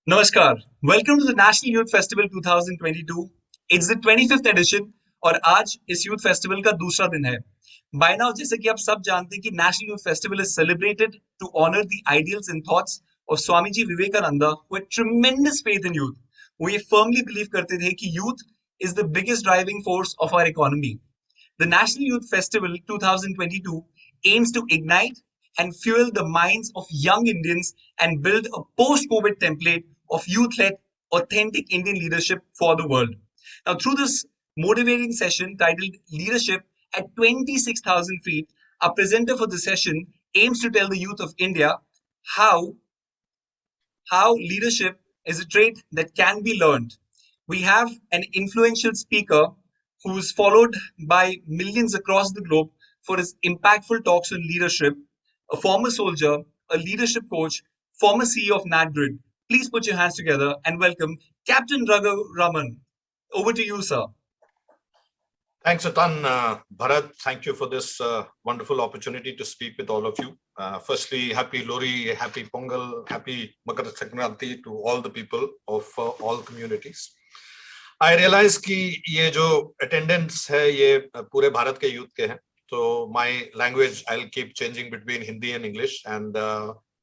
नमस्कार. Welcome to the National Youth Festival 2022. It's the 25th edition और आज इस यूथ फेस्टिवल का दूसरा दिन है. By now, जैसे कि आप सब जानते हैं कि National Youth Festival is celebrated to honor the ideals and thoughts of Swamiji Vivekananda, who had tremendous faith in youth. वो ये firmly believe करते थे कि youth is the biggest driving force of our economy. The National Youth Festival 2022 aims to ignite and fuel the minds of young Indians and build a post COVID template of youth led, authentic Indian leadership for the world. Now, through this motivating session titled Leadership at 26,000 Feet, our presenter for the session aims to tell the youth of India how, how leadership is a trait that can be learned. We have an influential speaker who's followed by millions across the globe for his impactful talks on leadership, a former soldier, a leadership coach, former CEO of NatGrid. Please put your hands together and welcome Captain Raghu Raman. Over to you, sir. Thanks a ton, Bharat. Thank you for this wonderful opportunity to speak with all of you. Firstly, happy Lori, happy Pongal, happy Makar Sankranti to all the people of all communities. I realize कि ये जो attendance है ये पूरे भारत के youth के हैं. So my language I'll keep changing between Hindi and English, and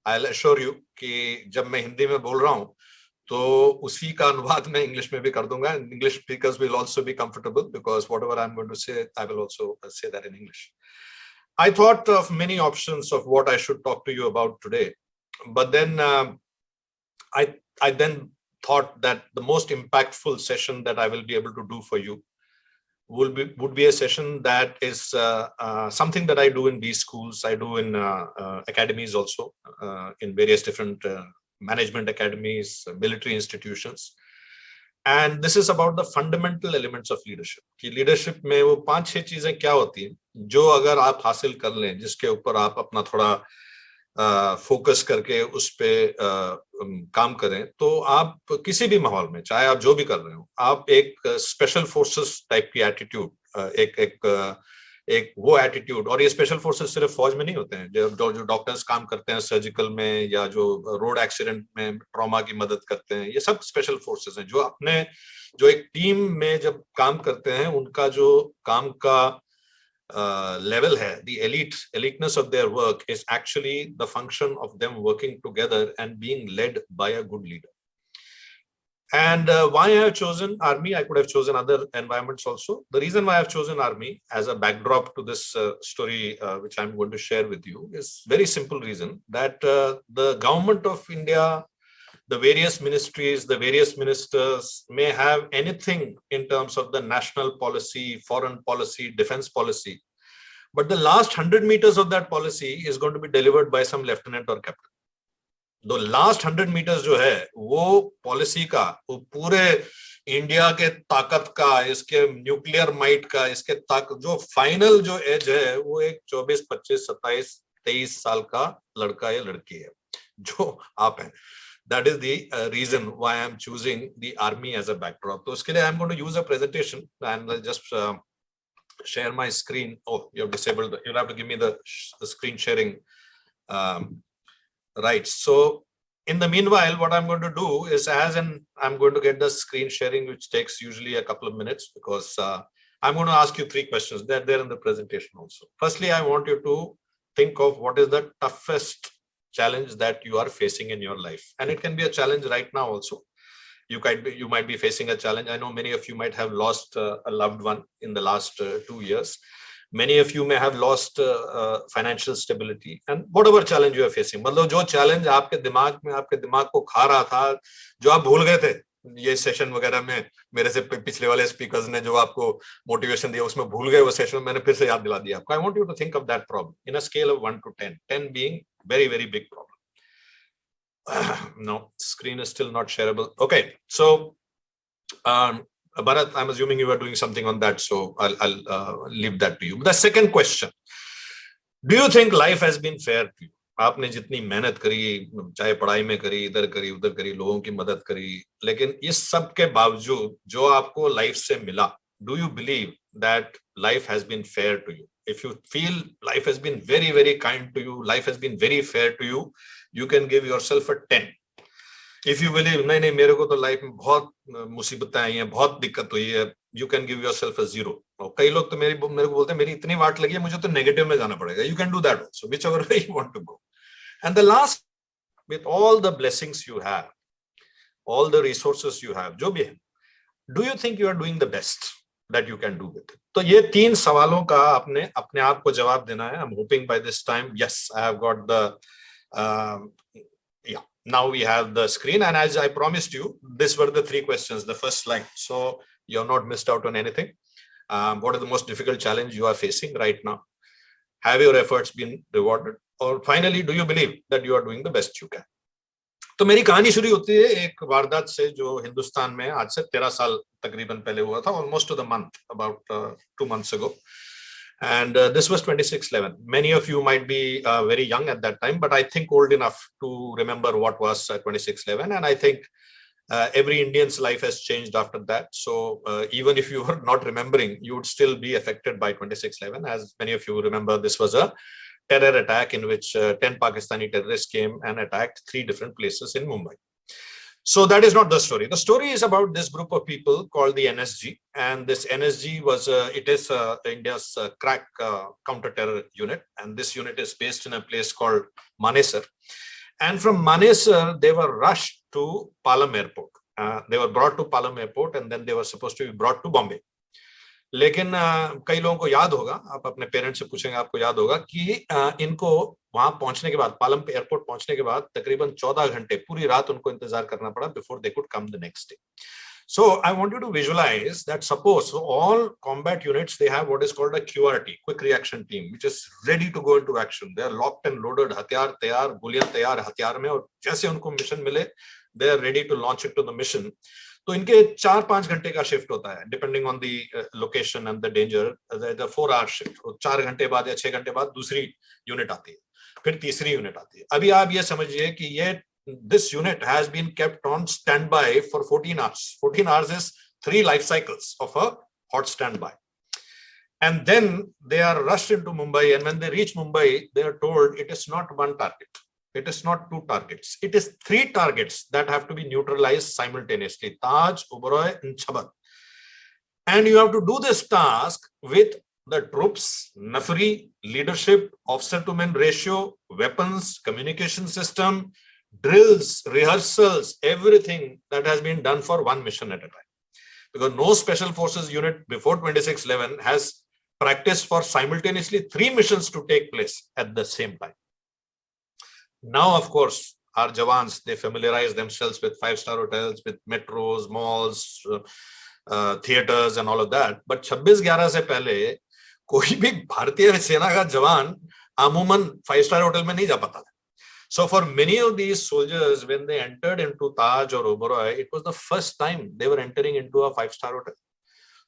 I'll assure you कि जब मैं हिंदी में बोल रहा हूँ तो उसी का अनुवाद मैं इंग्लिश में भी कर दूंगा. English speakers will also be comfortable because whatever I'm going to say, I will also say that in English. I thought of many options of what I should talk to you about today, but then I then thought that the most impactful session that I will be able to do for you would be a session that is something that I do in these schools. I do in academies also, in various different management academies, military institutions. And this is about the fundamental elements of leadership. कि leadership में वो 5-6 चीजें क्या होती हैं जो अगर आप हासिल कर लें, जिसके ऊपर आप अपना थोड़ा फोकस करके उस पे काम करें, तो आप किसी भी माहौल में, चाहे आप जो भी कर रहे हो, आप एक स्पेशल फोर्सेस टाइप की एटीट्यूड, एक वो एटीट्यूड. और ये स्पेशल फोर्सेस सिर्फ फौज में नहीं होते हैं. जो डॉक्टर्स काम करते हैं सर्जिकल में या जो रोड एक्सीडेंट में ट्रॉमा की मदद करते हैं, ये सब स्पेशल फोर्सेस हैं जो एक टीम में जब काम करते हैं, उनका जो काम का level hai, the eliteness of their work is actually the function of them working together and being led by a good leader. And why I have chosen army, I could have chosen other environments also. The reason why I have chosen army as a backdrop to this story which I'm going to share with you is very simple reason that the government of India, the various ministries, the various ministers may have anything in terms of the national policy, foreign policy, defense policy, but the last 100 meters of that policy is going to be delivered by some lieutenant or captain. The last 100 meters जो है वो policy का, वो पूरे India के ताकत का, इसके न्यूक्लियर माइट का, इसके ताकत, जो फाइनल जो एज है वो एक 24, 25, 27, 23 साल का लड़का या लड़की है जो आप हैं. That is the reason why I'm choosing the army as a backdrop. तो उसके लिए I'm going to use a presentation and I'll just share my screen. Oh, you're disabled. You'll have to give me the screen sharing. Right. So in the meanwhile, what I'm going to do is I'm going to get the screen sharing, which takes usually a couple of minutes because I'm going to ask you 3 questions. They're there in the presentation also. Firstly, I want you to think of what is the toughest challenge that you are facing in your life. And it can be a challenge right now also. You might be facing a challenge. I know many of you might have lost a loved one in the last 2 years. Many of you may have lost financial stability and whatever challenge you are facing. मतलब जो challenge आपके दिमाग को खा रहा था, जो आप भूल गए थे, ये सेशन वगैरह में मेरे से पिछले वाले स्पीकर्स ने जो आपको मोटिवेशन दिया, उसमें भूल गए वो सेशन, मैंने फिर से याद दिला दिया आपको. I want you to think of that problem in a scale of 1 to 10, 10 being very, very big problem. No, screen is still not shareable. Okay, so Bharat, I'm assuming you are doing something on that, so I'll leave that to you. The second question: do you think life has been fair to you? आपने जितनी मेहनत करी, चाहे पढ़ाई में करी, इधर करी, उधर करी, लोगों की मदद करी, लेकिन इस सब के बावजूद जो आपको लाइफ से मिला, do you believe that life has been fair to you? If you feel life has been very, very kind to you, life has been very fair to you, you can give yourself a 10. If you believe, नहीं नहीं मेरे को तो life में बहुत मुसीबतें आई हैं, बहुत दिक्कत हुई है, you can give yourself a 0. और कई लोग तो मेरे को बोलते हैं मेरी इतनी वाट लगी है, मुझे तो नेगेटिव में जाना पड़ेगा. You can do that also, whichever way you want to go. And the last, with all the blessings you have, all the resources you have, जो भी है, do you think you are doing the best that you can do with it? तो ये 3 सवालों का अपने आप को जवाब देना है. I'm hoping by this time, yes, I have got the yeah. Now we have the screen, and as I promised you, these were the 3 questions, the first slide. So you have not missed out on anything. What is the most difficult challenge you are facing right now? Have your efforts been rewarded? Or finally, do you believe that you are doing the best you can? तो मेरी कहानी शुरू होती है एक वारदात से जो हिंदुस्तान में आज से 13 साल तकरीबन पहले हुआ था, almost to the month, about 2 months ago. And this was 26/11. Many of you might be very young at that time, but I think old enough to remember what was 26/11. And I think every Indian's life has changed after that. So even if you were not remembering, you would still be affected by 26/11. As many of you remember, this was a terror attack in which 10 Pakistani terrorists came and attacked 3 different places in Mumbai. So that is not the story. The story is about this group of people called the NSG, and this NSG was India's crack counter-terror unit, and this unit is based in a place called Manesar. And from Manesar, they were rushed to Palam Airport. They were brought to Palam Airport, and then they were supposed to be brought to Bombay. लेकिन कई लोगों को याद होगा, आप अपने parents से पूछेंगे, आपको याद होगा कि इनको वहां पहुंचने के बाद, पालम एयरपोर्ट पहुंचने के बाद तकरीबन 14 घंटे पूरी रात उनको इंतजार करना पड़ा before they could come the next day. So I want you to visualize that suppose all combat units, they have what is called a QRT, quick reaction team, which is ready to go into action. They are locked and loaded, हथियार तैयार, गोलियां तैयार हथियार में, और जैसे उनको mission मिले, they are ready to launch it to the mission. तो इनके 4-5 घंटे का शिफ्ट होता है, depending on the location and the danger. The 4-hour shift, 4 घंटे बाद या 6 घंटे बाद दूसरी यूनिट आती है, फिर तीसरी यूनिट आती है. अभी आप ये समझिए कि ये this unit has been kept on standby for 14 hours. 14 hours is 3 life cycles of a hot standby. And then they are rushed into Mumbai, and when they reach Mumbai, they are told it is not one target. It is not 2 targets. It is 3 targets that have to be neutralized simultaneously. Taj, Oberoi, and Chabad. And you have to do this task with the troops, Nafri, leadership, officer-to-men ratio, weapons, communication system, drills, rehearsals, everything that has been done for one mission at a time. Because no special forces unit before 26/11 has practiced for simultaneously 3 missions to take place at the same time. Now, of course, our Jawans, they familiarize themselves with 5-star hotels, with metros, malls, theaters and all of that. But 26/11 से पहले कोई भी भारतीय सेना का जवान अमूमन 5-star hotel में नहीं जा पाता था. So for many of these soldiers, when they entered into Taj or Oberoi, it was the first time they were entering into a 5-star hotel.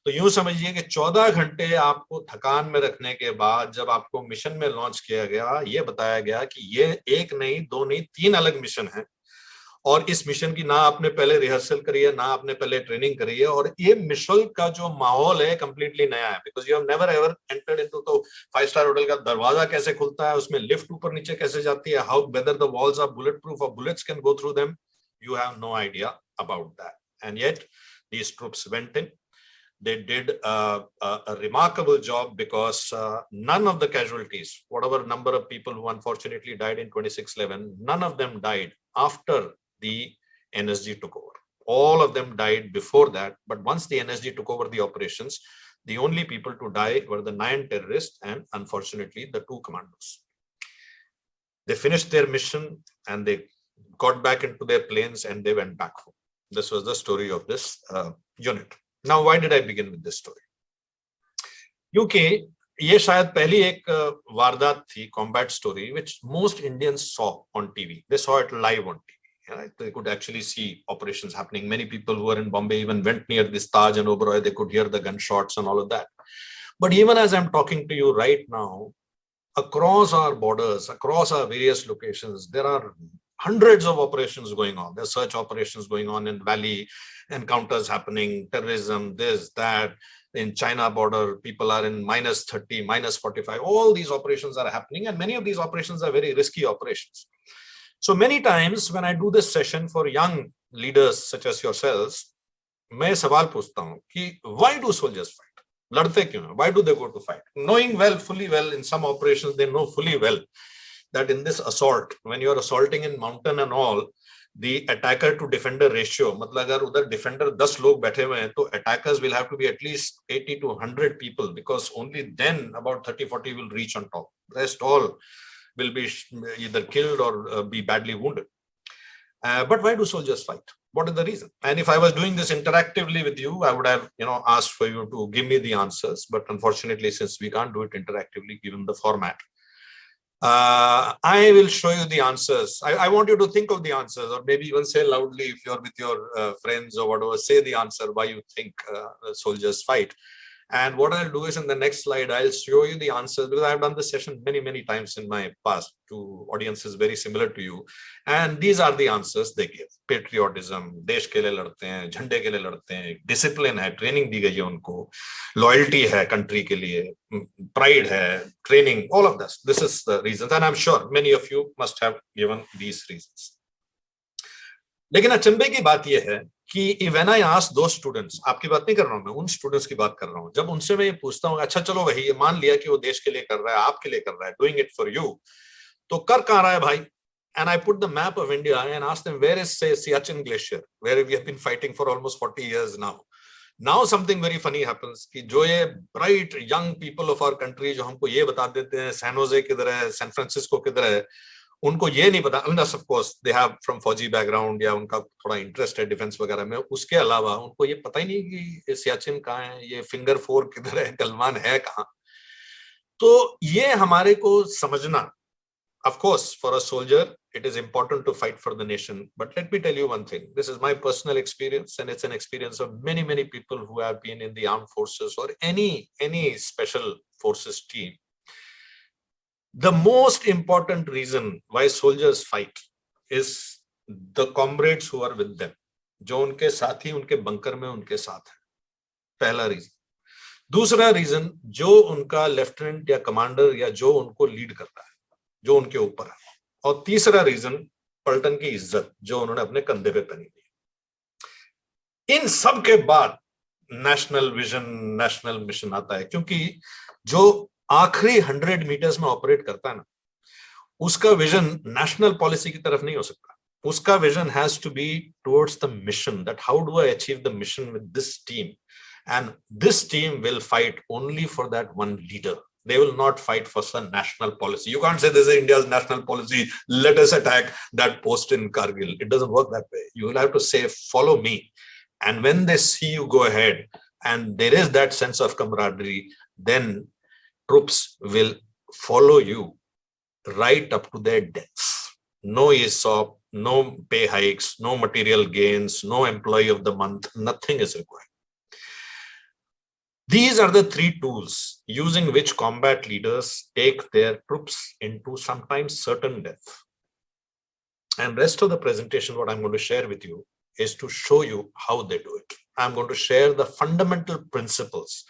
तो यूं समझिए कि 14 घंटे आपको थकान में रखने के बाद जब आपको मिशन में लॉन्च किया गया, ये बताया गया कि ये 1 नहीं 2 नहीं 3 अलग मिशन है, और इस मिशन की ना आपने पहले रिहर्सल करी है, ना आपने पहले ट्रेनिंग करी है, और ये मिशन का जो माहौल है कंप्लीटली नया है. Because you have never ever entered into. तो 5-star होटल का दरवाजा कैसे खुलता है, उसमें लिफ्ट ऊपर नीचे कैसे जाती है, how whether the walls are bulletproof और bullets can go through them, you have no idea about that. And yet these troops went in. They did a remarkable job because none of the casualties, whatever number of people who unfortunately died in 26/11, none of them died after the NSG took over. All of them died before that, but once the NSG took over the operations, the only people to die were the 9 terrorists and unfortunately the 2 commandos. They finished their mission and they got back into their planes and they went back home. This was the story of this unit. Now, why did I begin with this story? क्योंकि ये शायद पहली एक वारदात थी, combat story, which most Indians saw on TV. They saw it live on TV. Right? They could actually see operations happening. Many people who were in Bombay even went near this Taj and Oberoi. They could hear the gunshots and all of that. But even as I'm talking to you right now, across our borders, across our various locations, there are hundreds of operations going on. There's search operations going on in Valley, encounters happening, terrorism, this, that. In China border, people are in -30, -45. All these operations are happening, and many of these operations are very risky operations. So many times when I do this session for young leaders such as yourselves, मैं सवाल पूछता हूं कि why do soldiers fight? लड़ते क्यों हैं? Why do they go to fight? Knowing well, fully well, in some operations they know fully well that in this assault, when you are assaulting in mountain and all, the attacker to defender ratio, मतलब अगर उधर defender 10 लोग बैठे हुए हैं तो attackers will have to be at least 80 to 100 people, because only then about 30-40 will reach on top. Rest all will be either killed or be badly wounded. But why do soldiers fight? What is the reason? And if I was doing this interactively with you, I would have, asked for you to give me the answers. But unfortunately, since we can't do it interactively, given the format, I will show you the answers. I want you to think of the answers, or maybe even say loudly if you're with your friends or whatever, say the answer why you think soldiers fight. And what I'll do is in the next slide, I'll show you the answers, because I've done this session many, many times in my past to audiences very similar to you. And these are the answers they give. Patriotism, देश के लिए लड़ते हैं, झंडे के लिए लड़ते हैं, discipline है, training दी गई है उनको, loyalty है country के लिए, pride है, training, all of this. This is the reasons. And I'm sure many of you must have given these reasons. लेकिन अचंभे की बात यह है कि when I ask those students, आपकी बात नहीं कर रहा हूं मैं, उन स्टूडेंट्स की बात कर रहा हूं, जब उनसे मैं ये पूछता हूं, अच्छा चलो भाई, ये मान लिया कि वो देश के लिए कर रहा है, आपके लिए कर रहा है, doing it for you, तो कर कहां रहा है भाई? And I put the map of India and ask them, where is, say, Siachen Glacier, where we have been fighting for almost 40 years now. Now something very funny happens कि जो ये bright young people of our country जो हमको ये बता देते हैं San Jose किधर है, San Francisco किधर है, उनको ये नहीं पता, unless of course they have from फौजी बैकग्राउंड या उनका थोड़ा इंटरेस्ट है डिफेंस वगैरह में, उसके अलावा उनको ये पता ही नहीं कि सियाचिन कहाँ है, ये फिंगर 4 किधर है, गलवान है कहाँ. तो ये हमारे को समझना, of course for a soldier it is important to fight for the nation, but let me tell you one thing, this is my personal experience and it's an experience of many, many people who have been in the armed forces or any special forces team. The most important reason why soldiers fight is the comrades who are with them, जो उनके साथी उनके bunker में उनके साथ है, पहला reason. दूसरा रीजन, जो उनका लेफ्टिनेंट या कमांडर या जो उनको लीड करता है, जो उनके ऊपर है. और तीसरा रीजन, पलटन की इज्जत जो उन्होंने अपने कंधे पे पहनी दी. इन सब के बाद नेशनल विजन, नेशनल मिशन आता है, क्योंकि जो आखिरी 100 मीटर्स में ऑपरेट करता है ना, उसका विजन नेशनल पॉलिसी की तरफ नहीं हो सकता. उसका vision has to be towards the mission, that how do I achieve the mission with this team, and this team will fight only for that one leader. They will not fight for some national policy. You can't say this is India's national policy, let us attack that post in Kargil. It doesn't work that way. You will have to say, follow me. And when they see you go ahead and there is that sense of camaraderie, then troops will follow you right up to their deaths. No ESOP, no pay hikes, no material gains, no employee of the month, nothing is required. These are the 3 tools using which combat leaders take their troops into sometimes certain death. And rest of the presentation, what I'm going to share with you is to show you how they do it. I'm going to share the fundamental principles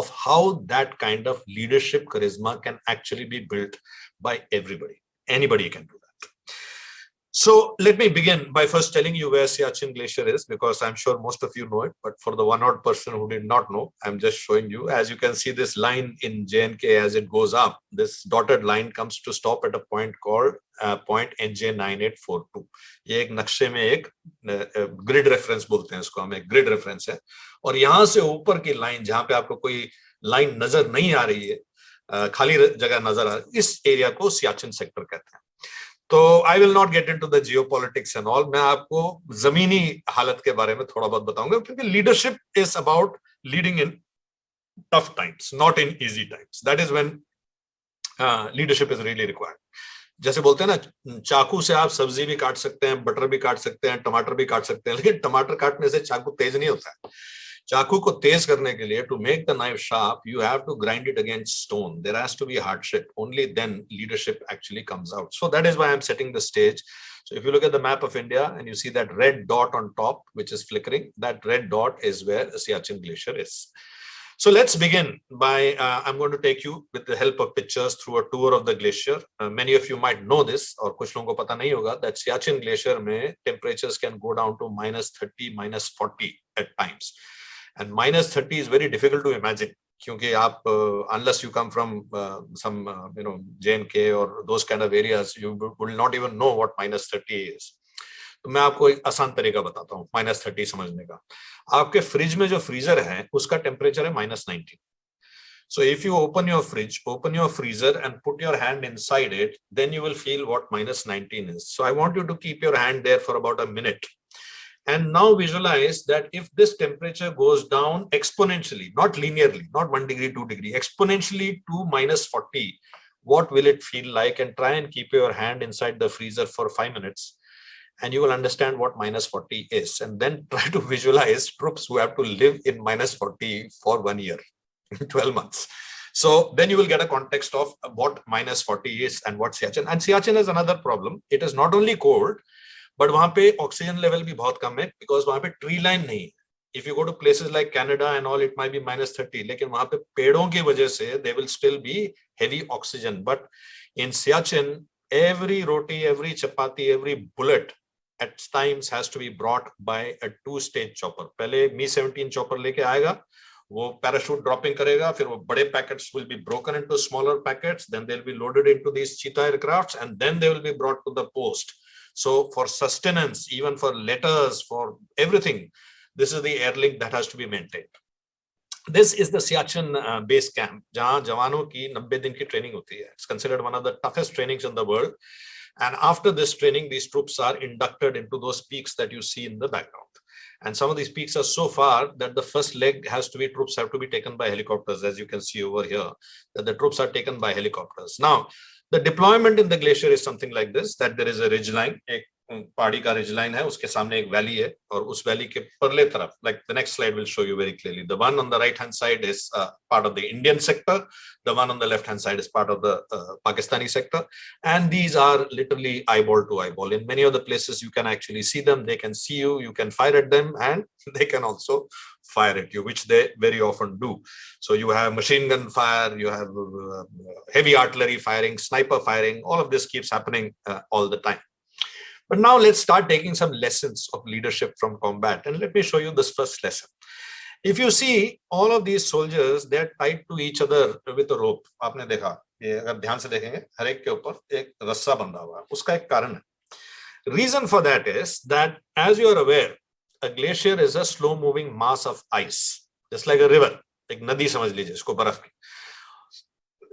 of how that kind of leadership charisma can actually be built by everybody. Anybody can do that. So let me begin by first telling you where Siachen Glacier is, because I'm sure most of you know it, but for the one odd person who did not know, I'm just showing you. As you can see, this line in JNK, as it goes up, this dotted line comes to stop at a point called point NJ9842. ये एक नक्शे में एक grid reference बोलते हैं इसको, हम एक ग्रिड रेफरेंस है. और यहाँ से ऊपर की लाइन, जहाँ पे आपको कोई लाइन नजर नहीं आ रही है, खाली जगह नजर आ रही है, इस एरिया को सियाचिन सेक्टर कहते हैं. तो I will not get into the geopolitics and all. मैं आपको जमीनी हालत के बारे में थोड़ा बहुत बताऊंगा, क्योंकि leadership is about leading in tough times, not in easy times. That is when leadership is really required. जैसे बोलते हैं ना, चाकू से आप सब्जी भी काट सकते हैं, बटर भी काट सकते हैं, टमाटर भी काट सकते हैं, लेकिन टमाटर काटने से चाकू तेज नहीं होता है. चाकू को तेज करने के लिए, to make the knife sharp, you have to grind it against stone. There has to be hardship. Only then leadership actually comes out. So that is why I'm setting the stage. So if you look at the map of India and you see that red dot on top, which is flickering, that red dot is where Siachen Glacier is. So let's begin by, I'm going to take you with the help of pictures through a tour of the glacier. Many of you might know this, or kuch logon ko pata nahi hoga, that Siachen Glacier mein temperatures can go down to -30, -40 at times. And -30 is very difficult to imagine. क्योंकि आप unless you come from some J&K or those kind of areas, you will not even know what -30 is. तो मैं आपको एक आसान तरीका बताता हूँ -30 समझने का. आपके फ्रिज में जो फ्रीजर है उसका टेम्परेचर है -19. So if you open your fridge, open your freezer and put your hand inside it, then you will feel what -19 is. So I want you to keep your hand there for about a minute. And now visualize that if this temperature goes down exponentially, not linearly, not 1 degree, 2 degree, exponentially to -40, what will it feel like? And try and keep your hand inside the freezer for 5 minutes. And you will understand what -40 is. And then try to visualize troops who have to live in -40 for 1 year, 12 months. So then you will get a context of what -40 is and what Siachen. And Siachen has another problem. It is not only cold, but वहां पे oxygen level भी बहुत कम है, because वहां पे tree line नहीं है. If you go to places like Canada and all, it might be -30, लेकिन वहां पे पेड़ों की वजह से they will still be heavy oxygen. But in Siachen every roti, every chapati, every bullet at times has to be brought by a 2-stage chopper. पहले Mi-17 chopper लेके आएगा, वो पैराशूट ड्रॉपिंग करेगा, फिर वो बड़े packets will be broken into smaller packets, then they'll be loaded into these cheetah aircrafts, and then they will be brought to the post. So for sustenance, even for letters, for everything, this is the air link that has to be maintained. This is the Siachen base camp, जहाँ जवानों की 90 दिन की training होती है. It's considered one of the toughest trainings in the world. And after this training, these troops are inducted into those peaks that you see in the background. And some of these peaks are so far that the first leg has to be, troops have to be taken by helicopters, as you can see over here, that the troops are taken by helicopters. Now, the deployment in the glacier is something like this, that there is a ridge line, एक पहाड़ी का ridge line है, उसके सामने एक valley है, और उस valley के परले तरफ, like the next slide will show you very clearly, the one on the right hand side is part of the Indian sector, the one on the left hand side is part of the Pakistani sector, and these are literally eyeball to eyeball. In many of the places you can actually see them, they can see you, you can fire at them, and they can also fire at you, which they very often do. So you have machine gun fire, you have heavy artillery firing, sniper firing, all of this keeps happening all the time. But now let's start taking some lessons of leadership from combat. And let me show you this first lesson. If you see all of these soldiers, they're tied to each other with a rope. आपने देखा, ये अगर ध्यान से देखेंगे, हर एक के ऊपर एक रस्सा बंधा हुआ है. उसका एक कारण है. Reason for that is that, as you are aware, a glacier is a slow-moving mass of ice, just like a river. एक नदी समझ लीजिए इसको, बर्फ की.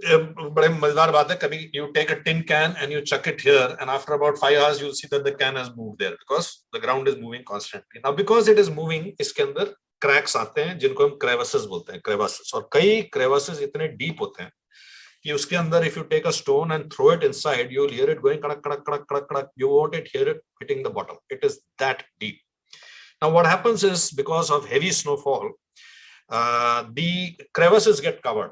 बड़े मजेदार बात है, कभी you take a tin can and you chuck it here, and after about 5 hours you'll see that the can has moved there because the ground is moving constantly. Now because it is moving, इसके अंदर cracks आते हैं जिनको हम crevices बोलते हैं, crevices. और कई crevices इतने deep होते हैं कि उसके अंदर if you take a stone and throw it inside, you'll hear it going कड़क कड़क कड़क कड़क कड़क. You won't hear it hitting the bottom. It is that deep. Now what happens is, because of heavy snowfall, the crevices get covered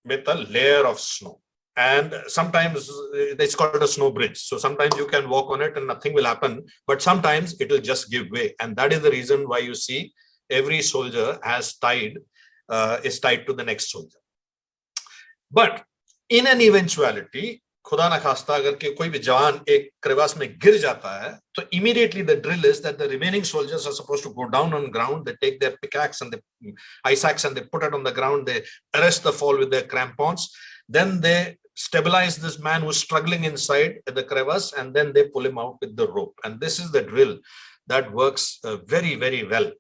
with a layer of snow, and sometimes it's called a snow bridge. So sometimes you can walk on it and nothing will happen, but sometimes it will just give way, and that is the reason why you see every soldier is tied to the next soldier. But in an eventuality, खुदा ना खास्ता अगर के कोई भी जवान एक crevasse में गिर जाता है, तो immediately the drill is that the remaining soldiers are supposed to go down on ground. They take their pickaxe and the ice axe and they put it on the ground. They arrest the fall with their crampons. Then they stabilize this man who's struggling inside the crevasse, and then they pull him out with the rope. And this is the drill that works very, very well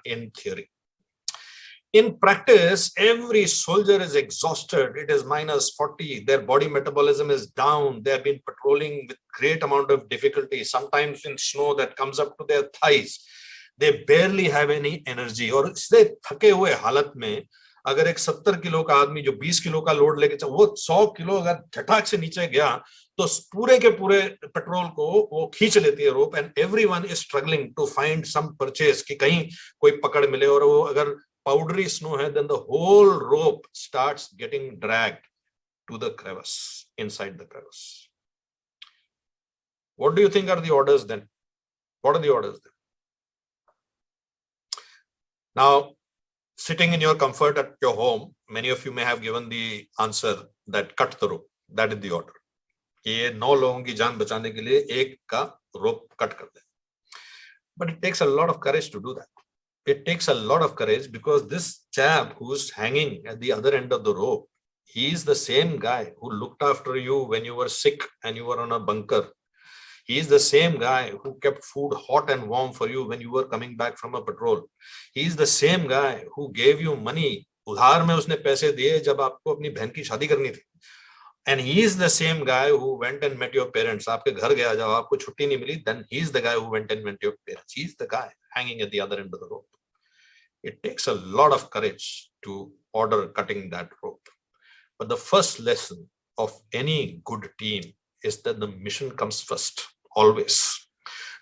in theory. In practice, every soldier is exhausted. It is -40. Their body metabolism is down. They have been patrolling with great amount of difficulty, sometimes in snow that comes up to their thighs. They barely have any energy. और इससे थके हुए हालत में अगर एक 70 kilo का आदमी जो 20 किलो का लोड लेके वो 100 किलो अगर झटाक से नीचे गया, तो पूरे के पूरे पेट्रोल को वो खींच लेती है rope, and everyone is struggling to find some purchase कि कहीं कोई पकड़ मिले. और वो अगर powdery snow है, then the whole rope starts getting dragged to the crevice, inside the crevice. What do you think are the orders then? What are the orders then? Now, sitting in your comfort at your home, many of you may have given the answer that cut the rope. That is the order. ये 9 लोगों की जान बचाने के लिए एक का rope cut कर दे. But it takes a lot of courage to do that. It takes a lot of courage because this chap who's hanging at the other end of the rope, he is the same guy who looked after you when you were sick and you were on a bunker. He is the same guy who kept food hot and warm for you when you were coming back from a patrol. He is the same guy who gave you money. उधार में उसने पैसे दिए जब आपको अपनी बहन की शादी करनी थी. And he is the same guy who went and met your parents. आपके घर गया जब आपको छुट्टी नहीं मिली, then he is the guy who went and met your parents. He is the guy hanging at the other end of the rope. It takes a lot of courage to order cutting that rope. But the first lesson of any good team is that the mission comes first, always.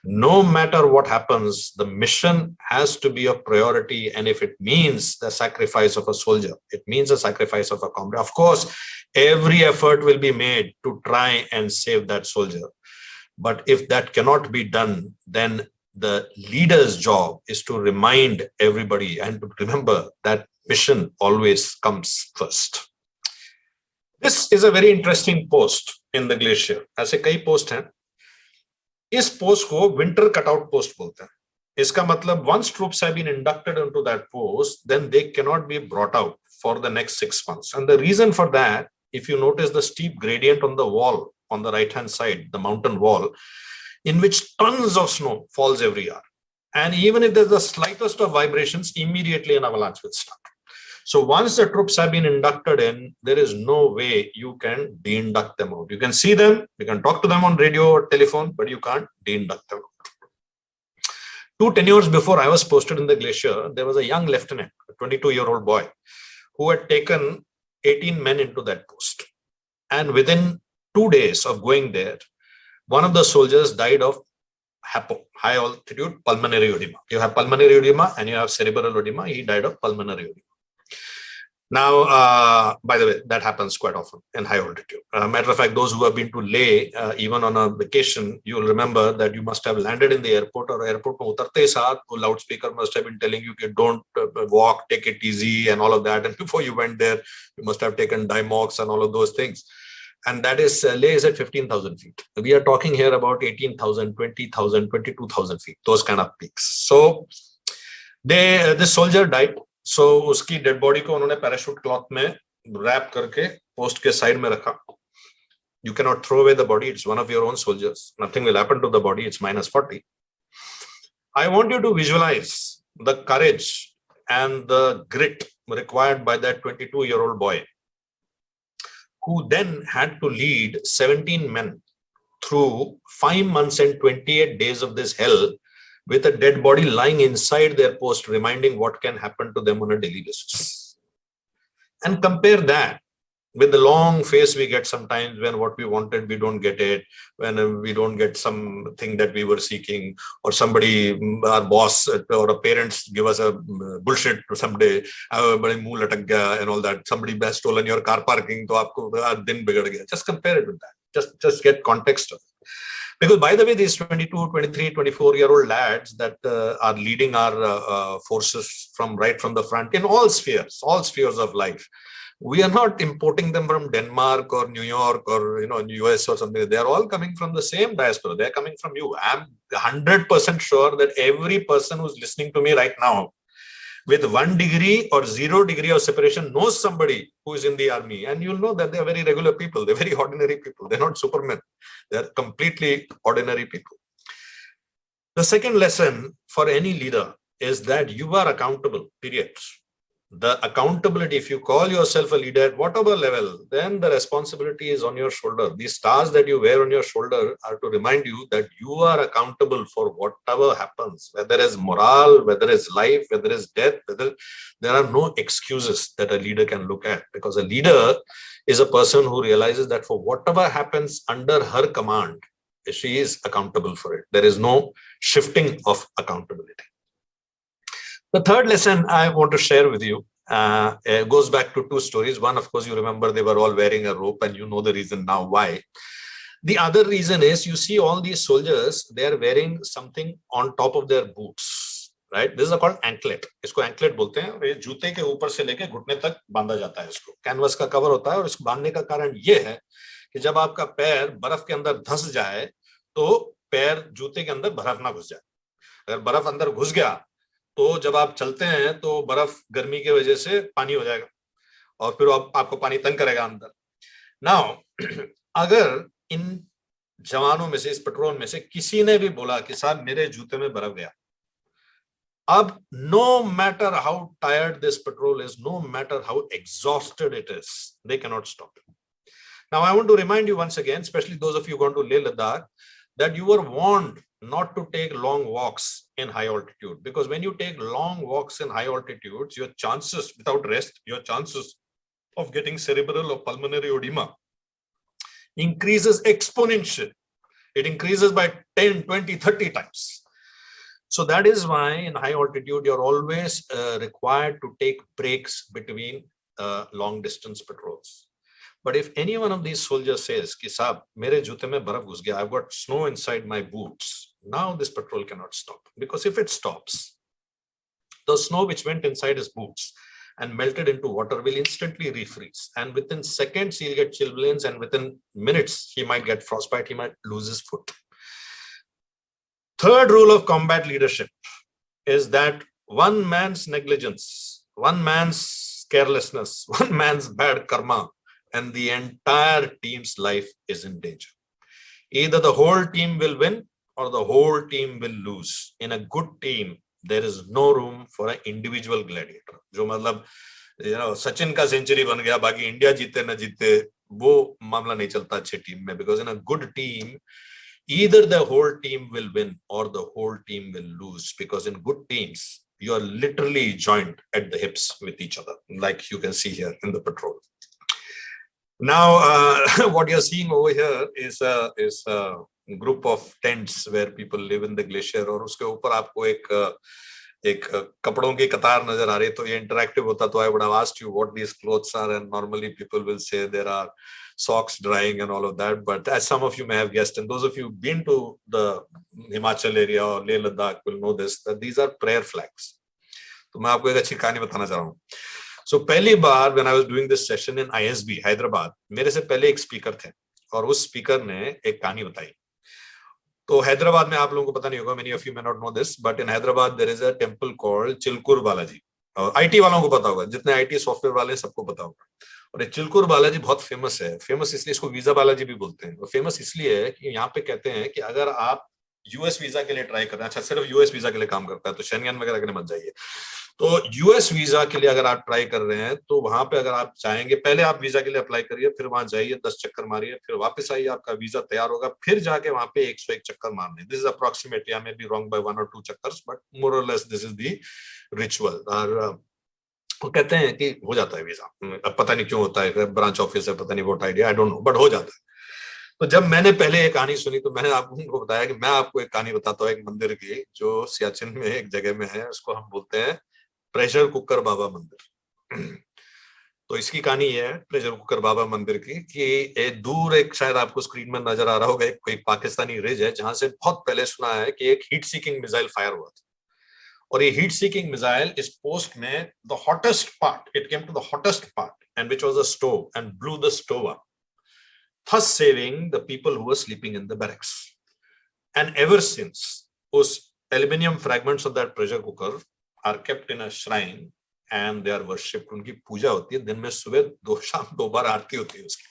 No matter what happens, the mission has to be a priority. And if it means the sacrifice of a soldier, it means the sacrifice of a comrade. Of course, every effort will be made to try and save that soldier. But if that cannot be done, then the leader's job is to remind everybody and to remember that mission always comes first. This is a very interesting post in the Glacier. ऐसे कई post हैं. इस post को winter cutout post बोलते हैं. इसका मतलब once troops have been inducted into that post, then they cannot be brought out for the next 6 months. And the reason for that, if you notice the steep gradient on the wall on the right hand side, the mountain wall, in which tons of snow falls every year. And even if there's the slightest of vibrations, immediately an avalanche will start. So once the troops have been inducted in, there is no way you can de-induct them out. You can see them, you can talk to them on radio or telephone, but you can't de-induct them out. 2 tenures before I was posted in the Glacier, there was a young lieutenant, a 22-year-old boy, who had taken 18 men into that post. And within 2 days of going there, one of the soldiers died of HAPO, high altitude pulmonary edema. You have pulmonary edema and you have cerebral edema. He died of pulmonary edema. Now, by the way, that happens quite often in high altitude. Matter of fact, those who have been to Leh, even on a vacation, you will remember that you must have landed in the airport or airport mein utarte saath, the loudspeaker must have been telling you, don't walk, take it easy and all of that. And before you went there, you must have taken Dimox and all of those things. And that is, Leh is at 15,000 feet. We are talking here about 18,000, 20,000, 22,000 feet, those kind of peaks. So this soldier died. So उसकी dead body को उन्होंने parachute cloth में rap करके post के side में रखा. You cannot throw away the body. It's one of your own soldiers. Nothing will happen to the body. It's -40. I want you to visualize the courage and the grit required by that 22-year-old boy, who then had to lead 17 men through 5 months and 28 days of this hell, with a dead body lying inside their post, reminding what can happen to them on a daily basis. And compare that with the long face we get sometimes when what we wanted, we don't get it, when we don't get something that we were seeking, or somebody, our boss or our parents give us a bullshit someday, and all that. Somebody has stolen your car parking, to aapko din bigad gaya. Just compare it with that. Just get context of it. Because by the way, these 22, 23, 24-year-old lads that are leading our forces right from the front in all spheres of life, we are not importing them from Denmark or New York or US or something. They are all coming from the same diaspora. They are coming from you. I'm 100% sure that every person who's listening to me right now, with 1 degree or 0 degree of separation, knows somebody who is in the army. And you'll know that they are very regular people. They're very ordinary people. They're not supermen. They're completely ordinary people. The second lesson for any leader is that you are accountable, period. The accountability, if you call yourself a leader at whatever level, then the responsibility is on your shoulder. These stars that you wear on your shoulder are to remind you that you are accountable for whatever happens, whether it's morale, whether it's life, whether it's death, there are no excuses that a leader can look at, because a leader is a person who realizes that for whatever happens under her command, she is accountable for it. There is no shifting of accountability. The third lesson I want to share with you goes back to 2 stories. One, of course, you remember they were all wearing a rope, and you know the reason now why. The other reason is, you see all these soldiers, they are wearing something on top of their boots. right? This is called anklet. इसको anklet बोलते हैं और ये जूते के ऊपर से लेके घुटने तक बांधा जाता है इसको. कैनवस का कवर होता है और इसको बांधने का कारण ये है कि जब आपका पैर बर्फ के अंदर धंस जाए तो पैर जूते के अंदर बर्फ ना घुस जाए. अगर बर्फ अंदर घुस गया तो जब आप चलते हैं तो बर्फ गर्मी की वजह से पानी हो जाएगा और फिर आपको पानी तंग करेगा अंदर. नाउ अगर इन जवानों में से, इस पेट्रोल में से किसी ने भी बोला कि साहब मेरे जूते में बर्फ गया, अब no matter how tired this patrol is, no matter how exhausted it is, they cannot stop. Now I want to remind you once again, especially those of you going to Leh Ladakh, that you were warned not to take long walks in high altitude, because when you take long walks in high altitudes, your chances, without rest, your chances of getting cerebral or pulmonary edema increases exponentially. It increases by 10, 20, 30 times. So that is why in high altitude, you're always required to take breaks between long distance patrols. But if any one of these soldiers says, ki saab, mere jute mein baraf ghus gaya, I've got snow inside my boots, now this patrol cannot stop. Because if it stops, the snow which went inside his boots and melted into water will instantly refreeze. And within seconds, he'll get chilblains, and within minutes, he might get frostbite, he might lose his foot. Third rule of combat leadership is that one man's negligence, one man's carelessness, one man's bad karma, and the entire team's life is in danger. Either the whole team will win or the whole team will lose. In a good team, there is no room for an individual gladiator. जो मतलब, सचिन का century बन गया, बाकी India जीते न जीते, वो मामला नहीं चलता अच्छे टीम में. Because in a good team, either the whole team will win or the whole team will lose. Because in good teams, you are literally joined at the hips with each other, like you can see here in the patrol. Now, what you're seeing over here is a group of tents where people live in the glacier, और उसके ऊपर आपको एक कपड़ों की कतार नजर आ रही है. तो ये इंटरैक्टिव होता तो I would have asked you what these clothes are, and normally people will say there are socks drying and all of that. But as some of you may have guessed, and those of you who've been to the Himachal area or Leh Ladakh will know this, that these are prayer flags. तो मैं आपको एक अच्छी कहानी बताना चाह रहा हूँ. So पहली बार when I was doing this session in ISB Hyderabad, मेरे से पहले एक स्पीकर थे और उस स्पीकर ने एक कहानी बताई. तो हैदराबाद में आप लोगों को पता नहीं होगा, many of you may not know this, but in Hyderabad there is a temple called Chilkur Balaji. और IT वालों को पता होगा, जितने IT सॉफ्टवेयर वाले सबको पता होगा. और ये चिलकुर बालाजी बहुत फेमस है. फेमस इसलिए इसको वीजा बालाजी भी बोलते हैं. और फेमस इसलिए है कि यहाँ पे कहते हैं कि अगर आप यूएस वीजा के लिए ट्राई कर रहे हैं, अच्छा सिर्फ यूएस वीजा के लिए काम करता है तो शेंगेन वगैरह के लिए मत जाइए. तो यूएस वीजा के लिए अगर आप ट्राई कर रहे हैं तो वहां पे अगर आप चाहेंगे, पहले आप वीजा के लिए अप्लाई करिए, फिर वहां जाइए, 10 चक्कर मारिए, फिर वापस आइए, आपका वीजा तैयार होगा, फिर जाके वहां पे 101 चक्कर मारने. This is approximately, I may be wrong by 1 or 2 चक्कर्स, but more or less this is the ritual. और वो कहते हैं कि हो जाता है वीजा. अब पता नहीं क्यों होता है, ब्रांच ऑफिस है, पता नहीं what idea, I don't know, but हो जाता है. तो जब मैंने पहले ये कहानी सुनी तो मैंने आपको बताया कि मैं आपको एक कहानी बताता हूँ एक मंदिर की जो सियाचिन में एक जगह में है. उसको हम बोलते हैं प्रेशर कुकर बाबा मंदिर. तो इसकी कहानी ये है प्रेशर कुकर बाबा मंदिर की कि दूर एक, शायद आपको स्क्रीन में नजर आ रहा होगा, एक कोई पाकिस्तानी रिज है जहां से बहुत पहले सुना है कि एक हीट सीकिंग मिसाइल फायर हुआ था. और ये हीट सीकिंग मिसाइल इस पोस्ट में the hottest part, it came to the hottest part and which was a stove and blew the stove up, thus saving the people who were sleeping in the barracks. And ever since, those aluminium fragments of that pressure cooker are kept in a shrine and they are worshipped. उनकी पूजा होती है, दिन में सुबह 2 शाम 2 बार आरती होती है उसकी.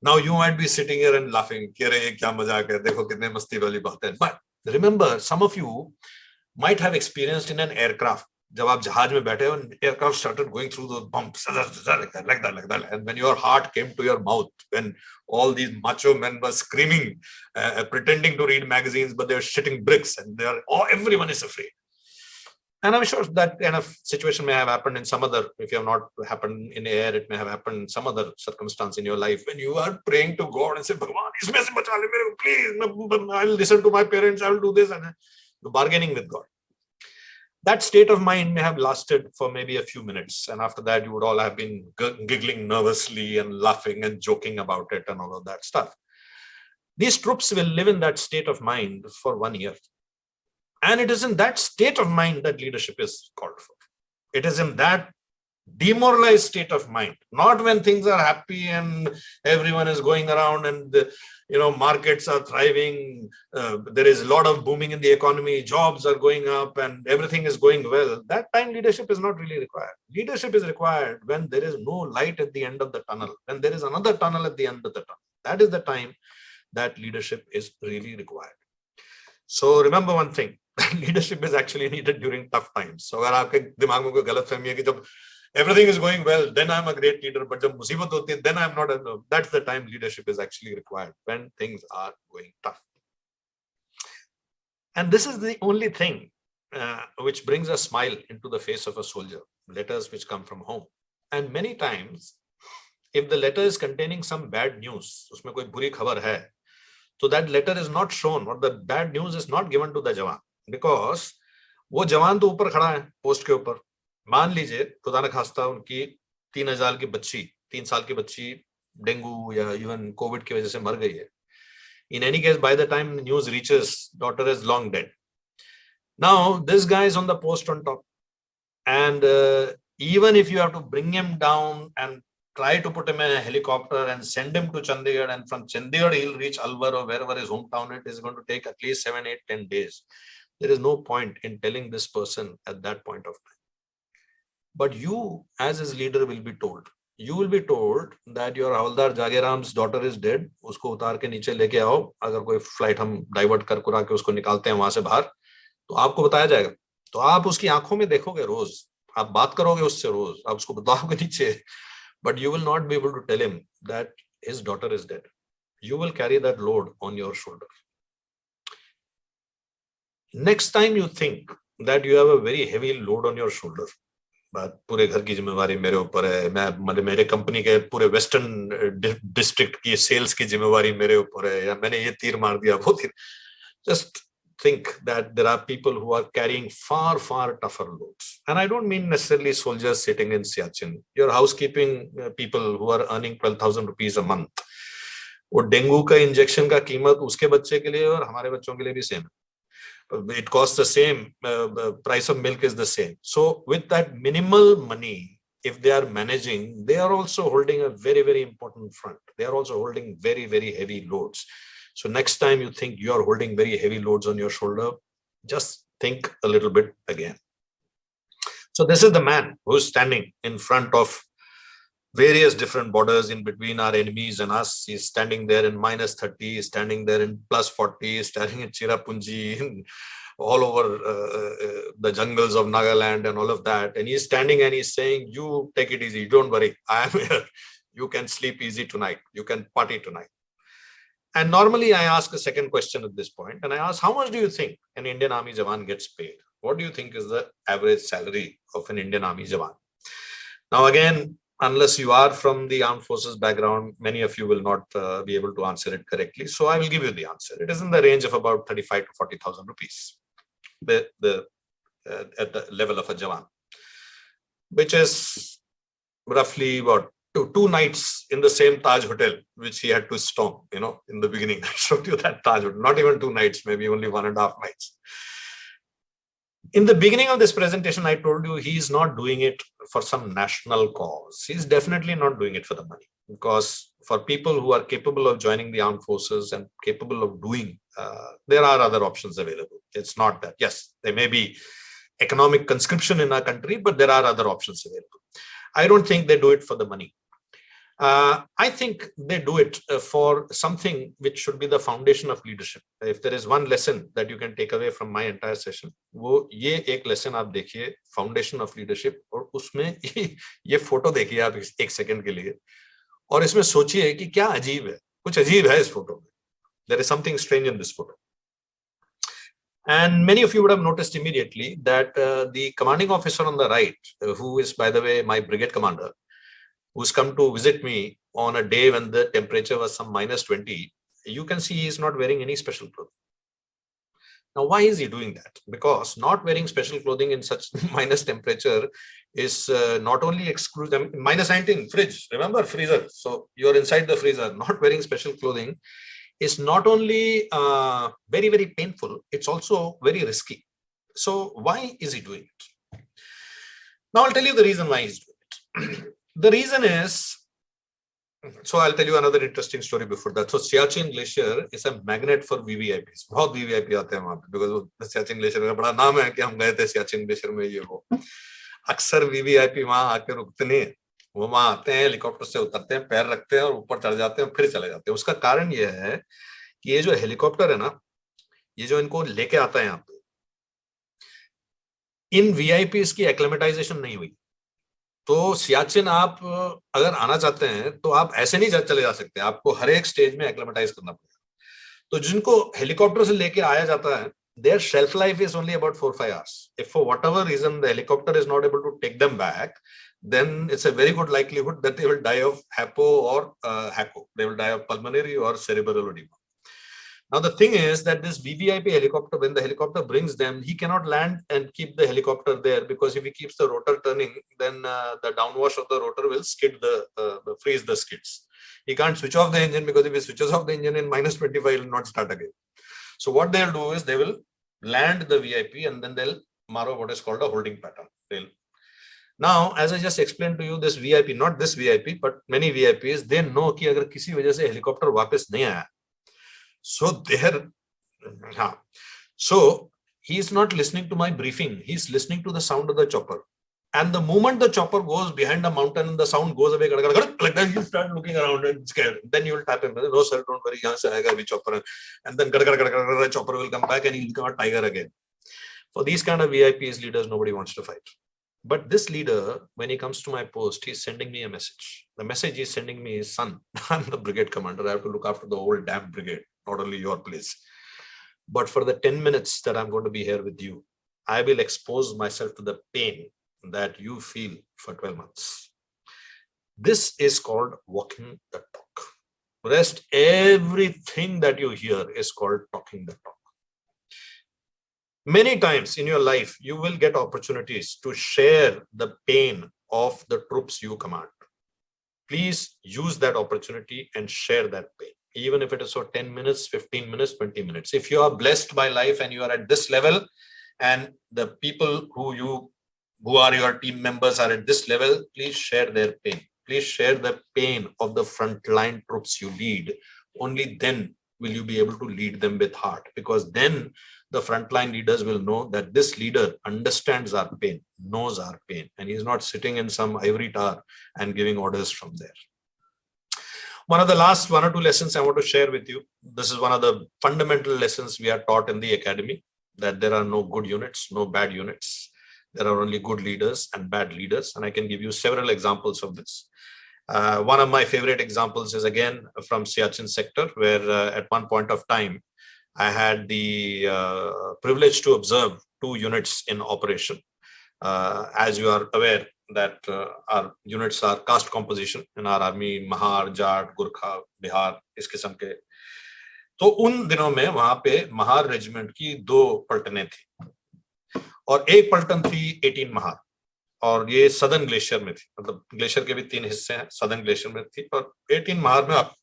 Now you might be sitting here and laughing, कि अरे ये क्या मजाक है, देखो कितने मस्ती वाली बात है. But remember, some of you might have experienced in an aircraft, जब आप जहाज में बैठे हो, aircraft started going through those bumps like that, and when your heart came to your mouth, when all these macho men were screaming, pretending to read magazines, but they were shitting bricks, and they are, everyone is afraid. And I'm sure that kind of situation may have happened in some other, if you have not happened in air, it may have happened in some other circumstance in your life when you are praying to God and say, Bhagwan, इसमें से बचा ले मेरे को, please, I'll listen to my parents, I'll do this, and bargaining with God. That state of mind may have lasted for maybe a few minutes, and after that you would all have been giggling nervously and laughing and joking about it and all of that stuff. These troops will live in that state of mind for 1 year. And it is in that state of mind that leadership is called for. It is in that demoralized state of mind, not when things are happy and everyone is going around and the, markets are thriving, there is a lot of booming in the economy, jobs are going up and everything is going well. That time leadership is not really required. Leadership is required when there is no light at the end of the tunnel, when there is another tunnel at the end of the tunnel. That is the time that leadership is really required. So remember one thing, leadership is actually needed during tough times. So अगर आपके दिमाग में कोई गलतफहमी है कि जब everything is going well, then I'm a great leader, but जब मुसीबत होती है, then I'm not. That's the time leadership is actually required, when things are going tough. And this is the only thing which brings a smile into the face of a soldier, letters which come from home. And many times, if the letter is containing some bad news, उसमें कोई बुरी खबर है, so that letter is not shown, or the bad news is not given to the jawan, because वो जवान तो ऊपर खड़ा है पोस्ट के ऊपर. मान लीजिए खुदा न खास्ता उनकी 3 साल की बच्ची डेंगू या इवन कोविड की वजह से मर गई है. In any case, by the time the news reaches, daughter is long dead. Now this guy is on the post on top, and even if you have to bring him down and try to put him in a helicopter and send him to Chandigarh, and from Chandigarh he'll reach Alwar or wherever his hometown is going to take at least 7, 8, 10 days. There is no point in telling this person at that point of time. But you, as his leader, will be told. You will be told that your Havaldar Jageram's daughter is dead. उसको उतार के नीचे लेके आओ. अगर कोई flight हम divert कर कुरा के उसको निकालते हैं वहां से बाहर, तो आपको बताया जाएगा. तो आप उसकी आंखों में देखोगे रोज, आप बात करोगे उससे रोज, आप उसको बताओगे नीचे. But you will not be able to tell him that his daughter is dead. You will carry that load on your shoulder. Next time you think that you have a very heavy load on your shoulder, पूरे घर की जिम्मेवारी मेरे ऊपर है, मैं मेरे company के पूरे वेस्टर्न डिस्ट्रिक्ट की सेल्स की जिम्मेवारी मेरे ऊपर है, या मैंने ये तीर मार दिया वो तीर. Just think that there are people who are carrying far, far tougher loads. And I don't mean necessarily soldiers sitting in Siachen. Your housekeeping people who are earning 12,000 rupees a month. वो dengue का injection का कीमत उसके बच्चे के लिए और हमारे बच्चों के लिए भी सेम है. It costs the same, price of milk is the same. So with that minimal money, if they are managing, they are also holding a very, very important front. They are also holding very, very heavy loads. So next time you think you are holding very heavy loads on your shoulder, just think a little bit again. So this is the man who is standing in front of various different borders in between our enemies and us. He's standing there in -30, he's standing there in +40, he's standing in Chirapunji, all over the jungles of Nagaland and all of that. And he's standing and he's saying, you take it easy, don't worry, I am here. You can sleep easy tonight, you can party tonight. And normally I ask a second question at this point, and I ask, how much do you think an Indian Army Jawan gets paid? What do you think is the average salary of an Indian Army Jawan? Now again, unless you are from the armed forces background, many of you will not be able to answer it correctly. So I will give you the answer. It is in the range of about 35 to 40,000 rupees at the level of a Jawan, which is roughly about two nights in the same Taj Hotel, which he had to storm, in the beginning. I showed you that Taj Hotel, not even 2 nights, maybe only 1.5 nights. In the beginning of this presentation, I told you he is not doing it for some national cause. He's definitely not doing it for the money, because for people who are capable of joining the armed forces and capable of doing, there are other options available. It's not that, yes, there may be economic conscription in our country, but there are other options available. I don't think they do it for the money. I think they do it for something which should be the foundation of leadership. If there is one lesson that you can take away from my entire session, वो ये एक lesson आप देखिए, foundation of leadership, और उसमें ये photo देखिए आप एक सेकंड के लिए, और इसमें सोचिए कि क्या अजीब है, कुछ अजीब है इस फोटो में. There is something strange in this photo. And many of you would have noticed immediately that the commanding officer on the right, who is, by the way, my brigade commander, who's come to visit me on a day when the temperature was some -20, you can see he's not wearing any special clothing. Now, why is he doing that? Because not wearing special clothing in such minus temperature is not only exclusive, -19, fridge, remember freezer. So you're inside the freezer, not wearing special clothing is not only very, very painful, it's also very risky. So why is he doing it? Now I'll tell you the reason why he's doing it. The reason is, so I'll tell you another interesting story before that. So Siachen Glacier is a magnet for VVIPs. बहुत VVIP आते हैं वहाँ पे, because Siachen Glacier का बड़ा नाम है कि हम गए थे Siachen Glacier में, ये वो. अक्सर VVIP वहाँ आके रुकते नहीं, वो वहाँ आते हैं, हेलीकॉप्टर से उतरते हैं, पैर रखते हैं और ऊपर चढ़ जाते हैं, फिर चले जाते हैं. उसका कारण ये है कि ये जो हेलीकॉप्टर है ना, ये जो इनको लेके आता है यहाँ पे, इन VIPs की एक्लेमेटाइजेशन नहीं हुई. तो सियाचिन आप अगर आना चाहते हैं तो आप ऐसे नहीं चले जा सकते, आपको हर एक स्टेज में एक्लेमेटाइज करना पड़ेगा. तो जिनको हेलीकॉप्टर से लेके आया जाता है, their shelf life is only about 4-5 hours. If for whatever reason the helicopter is not able to take them back, then it's a very good likelihood that they will die of HAPO or HACO. They will die of pulmonary or cerebral edema. Now the thing is that this VVIP helicopter, when the helicopter brings them, he cannot land and keep the helicopter there, because if he keeps the rotor turning, then the downwash of the rotor will skid freeze the skids. He can't switch off the engine, because if he switches off the engine in -25, it will not start again. So what they'll do is they will land the VIP and then they'll marrow what is called a holding pattern. Now, as I just explained to you, this VIP, not this VIP, but many VIPs, they know कि अगर किसी वजह से helicopter वापस नहीं आया, so he is not listening to my briefing. He's listening to the sound of the chopper. And the moment the chopper goes behind the mountain and the sound goes away, like that, you start looking around and scared. Then you will tap him. No, sir, don't worry. Yahan se aayega abhi chopper. And then the chopper will come back and he'll become a tiger again. For these kind of VIPs, leaders, nobody wants to fight. But this leader, when he comes to my post, he's sending me a message. The message he's sending me is, son, I'm the brigade commander. I have to look after the whole damn brigade, not only your place. But for the 10 minutes that I'm going to be here with you, I will expose myself to the pain that you feel for 12 months. This is called walking the talk. Rest, everything that you hear is called talking the talk. Many times in your life, you will get opportunities to share the pain of the troops you command. Please use that opportunity and share that pain, even if it is for 10 minutes, 15 minutes, 20 minutes. If you are blessed by life and you are at this level, and the people who are your team members are at this level, please share their pain. Please share the pain of the frontline troops you lead. Only then will you be able to lead them with heart, because then the frontline leaders will know that this leader understands our pain, knows our pain, and he's not sitting in some ivory tower and giving orders from there. One of the last 1 or 2 lessons I want to share with you. This is one of the fundamental lessons we are taught in the academy, that there are no good units, no bad units. There are only good leaders and bad leaders. And I can give you several examples of this. One of my favorite examples is again from Siachen sector, where at one point of time, I had the privilege to observe 2 units in operation. As you are aware that our units are caste composition in our army, Mahar, Jat, Gurkha, Bihar, इस किस्म के. तो उन दिनों में वहां पे Mahar regiment की 2 पलटनें थी और एक पलटन थी 18 महार, और ये सदर्न ग्लेशियर में थी. मतलब ग्लेशियर के भी 3 हिस्से हैं, सदर्न ग्लेशियर में थी. और 18 महार में आप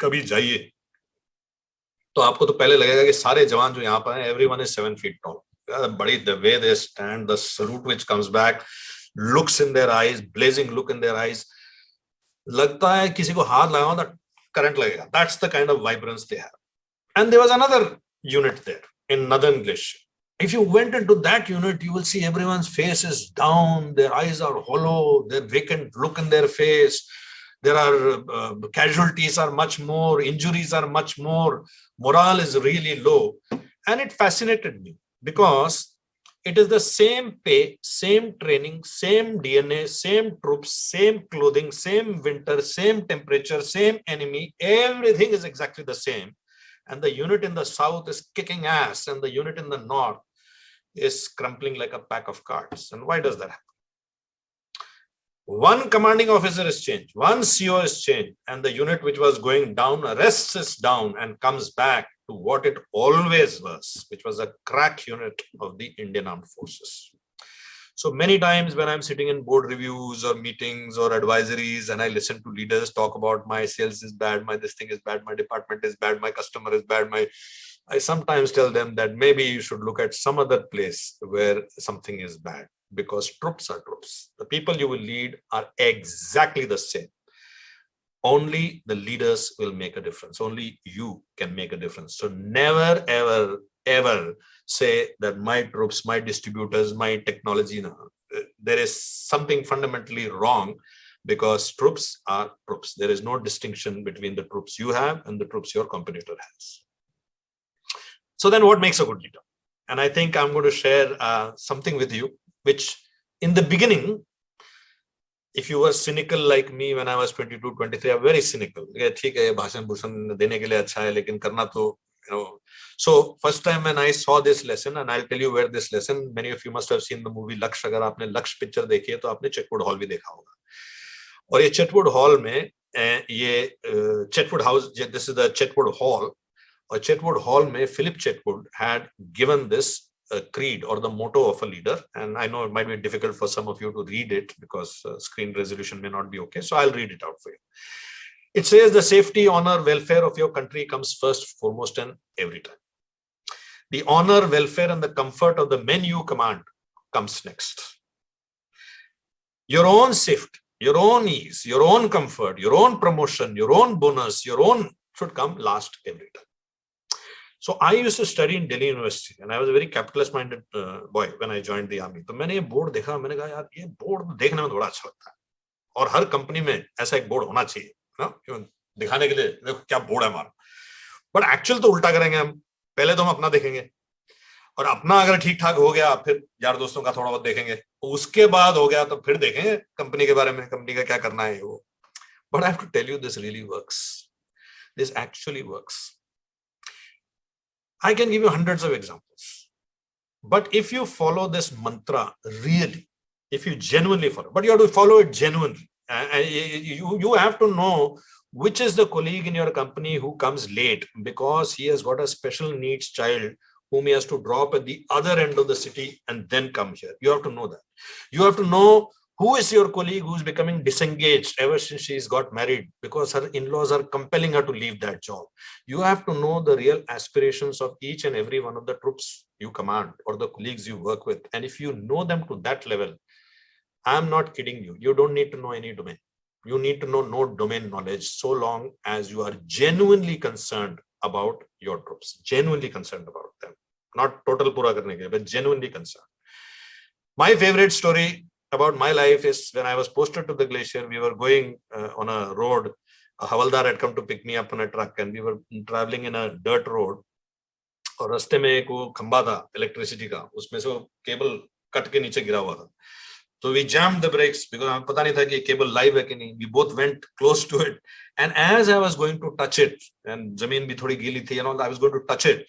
कभी जाइए तो आपको तो पहले लगेगा कि सारे जवान जो यहाँ पर हैं, everyone is 7 feet tall. बड़ी the way they stand, the salute which comes back, looks in their eyes, blazing look in their eyes. लगता है किसी को हाथ लगाओ तो करंट लगेगा. That's the kind of vibrance they have. And there was another unit there in Northern Glacier. If you went into that unit, you will see everyone's face is down, their eyes are hollow, their vacant look in their face. There are casualties are much more, injuries are much more, morale is really low. And it fascinated me because it is the same pay, same training, same DNA, same troops, same clothing, same winter, same temperature, same enemy. Everything is exactly the same. And the unit in the south is kicking ass and the unit in the north is crumpling like a pack of cards. And why does that happen? One commanding officer is changed, one CO is changed, and the unit which was going down rests down and comes back to what it always was, which was a crack unit of the Indian Armed Forces. So many times when I'm sitting in board reviews or meetings or advisories and I listen to leaders talk about my sales is bad, my this thing is bad, my department is bad, my customer is bad, my I sometimes tell them that maybe you should look at some other place where something is bad, because troops are troops. The people you will lead are exactly the same. Only the leaders will make a difference. Only you can make a difference. So never, ever, ever say that my troops, my distributors, my technology. No. There is something fundamentally wrong, because troops are troops. There is no distinction between the troops you have and the troops your competitor has. So then what makes a good leader? And I think I'm going to share something with you, which in the beginning, if you were cynical like me when I was 22, 23, I'm very cynical. ठीक है, भाषण भूषण देने के लिए अच्छा है, लेकिन करना तो, you know. So first time when I saw this lesson, and I'll tell you where this lesson, many of you must have seen the movie Laksh. अगर आपने लक्ष्य पिक्चर देखी है तो आपने चेटवुड हॉल भी देखा होगा. और ये चेटवुड हॉल में ये चेटवुड house, this is the Chetwood Hall. Or Chetwood Hall mein Philip Chetwood had given this creed or the motto of a leader, and I know it might be difficult for some of you to read it because screen resolution may not be okay, so I'll read it out for you. It says, the safety, honor, welfare of your country comes first, foremost, and every time. The honor, welfare, and the comfort of the men you command comes next. Your own safety, your own ease, your own comfort, your own promotion, your own bonus, your own should come last every time. So I used to study in Delhi University, and I was a very capitalist-minded boy when I joined the army. तो मैंने ये board देखा, मैंने कहा यार ये board देखने में थोड़ा अच्छा लगता है, और हर कंपनी में ऐसा एक बोर्ड होना चाहिए ना, क्यों दिखाने के लिए देखो क्या बोर्ड है हमारा. बट एक्चुअल तो उल्टा करेंगे हम, पहले तो हम अपना देखेंगे, और अपना अगर ठीक ठाक हो गया फिर यार दोस्तों का थोड़ा बहुत देखेंगे, उसके बाद हो गया तो फिर देखेंगे कंपनी के बारे में, कंपनी का क्या करना है वो. But I have to tell you, this really works. This actually works. I can give you hundreds of examples. But if you follow this mantra really, if you genuinely follow, but you have to follow it genuinely. You have to know which is the colleague in your company who comes late because he has got a special needs child whom he has to drop at the other end of the city and then come here. You have to know that. You have to know who is your colleague who's becoming disengaged ever since she's got married because her in-laws are compelling her to leave that job. You have to know the real aspirations of each and every one of the troops you command or the colleagues you work with. And if you know them to that level, I'm not kidding you. You don't need to know any domain. You need to know no domain knowledge so long as you are genuinely concerned about your troops, genuinely concerned about them. Not total pura karne ke, but genuinely concerned. My favorite story about my life is when I was posted to the Glacier. We were going on a road. A Havaldar had come to pick me up on a truck, and we were traveling in a dirt road. और रास्ते में एक वो खंबा था electricity का, उसमें से वो केबल कट के नीचे गिरा हुआ था. So we jammed the brakes because हमें पता नहीं था कि ये केबल लाइव है कि नहीं. We both went close to it, and as I was going to touch it, and जमीन भी थोड़ी गीली थी, and all, I was going to touch it.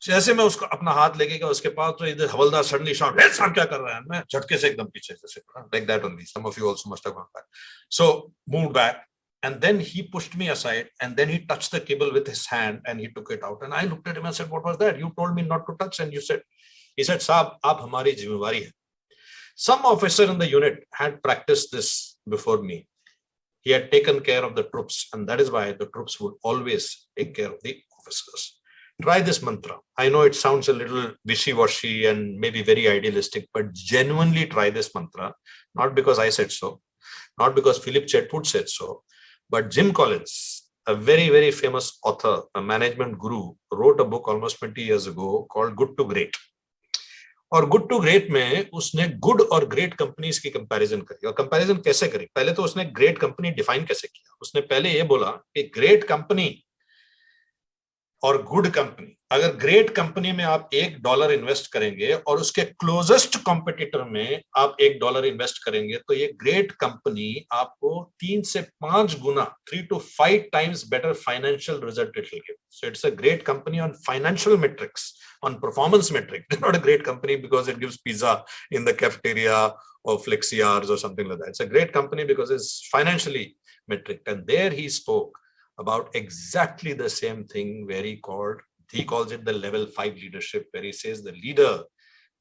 जैसे मैं उसको अपना हाथ लेके गया उसके पास, तो इधर हवलदार सडनली शॉट, "ए साहब क्या कर रहा है?" मैं झटके से एकदम पीछे से, like that only. Some of you also must have gone back. So moved back, and then he pushed me aside, and then he touched the cable with his hand and he took it out. And I looked at him and said, "What was that? You told me not to touch, and you said." He said, "Saab, aap hamari zimmewari hai." Some officer in the unit had practiced this before me. He had taken care of the troops, and that is why the troops would always take care of the officers. Try this mantra. I know it sounds a little wishy-washy and maybe very idealistic, but genuinely try this mantra. Not because I said so, not because Philip Chetwood said so, but Jim Collins, a very, very famous author, a management guru, wrote a book almost 20 years ago called Good to Great. और good to great में उसने good और great companies की comparison करी. और comparison कैसे करी? पहले तो उसने ग्रेट कंपनी डिफाइन कैसे किया. उसने पहले ये बोला कि ग्रेट कंपनी और गुड कंपनी, अगर ग्रेट कंपनी में आप $1 इन्वेस्ट करेंगे और उसके क्लोजेस्ट कॉम्पिटिटर में आप $1 इन्वेस्ट करेंगे, तो ये ग्रेट कंपनी आपको 3 से 5 गुना, 3 to 5 times better financial result it will give. So it's a great company on financial metrics, on performance metric. It's not a great company because it gives pizza in the cafeteria or flexi hours or something like that. It's a great company because it's financially metric. And there he spoke about exactly the same thing, where he calls it the level 5 leadership, where he says the leader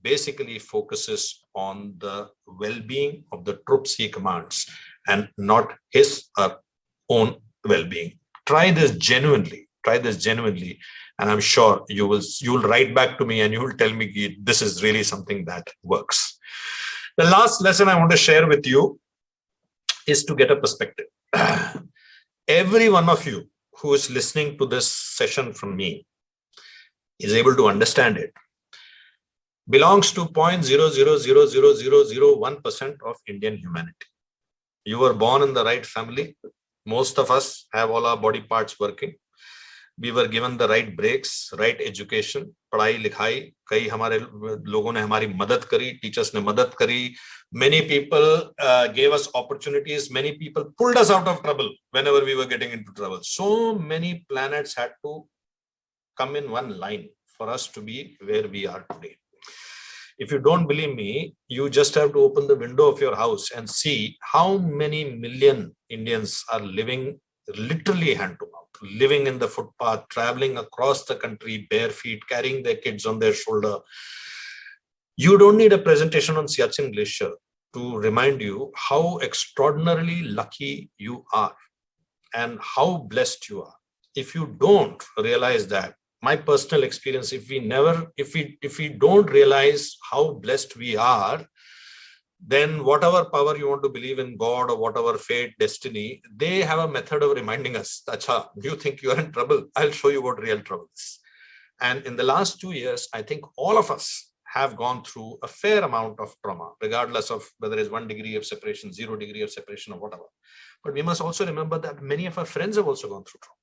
basically focuses on the well-being of the troops he commands and not his own well-being. Try this genuinely. And I'm sure you'll write back to me and you will tell me this is really something that works. The last lesson I want to share with you is to get a perspective. Every one of you who is listening to this session from me is able to understand it, belongs to 0.000001% of Indian humanity. You were born in the right family. Most of us have all our body parts working. We were given the right breaks, right education, पढ़ाई लिखाई, कई हमारे लोगों ने हमारी मदद करी, teachers ने मदद करी. Many people gave us opportunities. Many people pulled us out of trouble whenever we were getting into trouble. So many planets had to come in one line for us to be where we are today. If you don't believe me, you just have to open the window of your house and see how many million Indians are living literally hand to mouth, living in the footpath, traveling across the country bare feet, carrying their kids on their shoulder. You don't need a presentation on Siachen Glacier to remind you how extraordinarily lucky you are and how blessed you are. If you don't realize that, my personal experience, if we don't realize how blessed we are, then whatever power you want to believe in, God or whatever fate, destiny, they have a method of reminding us, Acha, you think you are in trouble? I'll show you what real trouble is. And in the last 2 years, I think all of us have gone through a fair amount of trauma, regardless of whether it's 1 degree of separation, 0 degree of separation, or whatever. But we must also remember that many of our friends have also gone through trauma.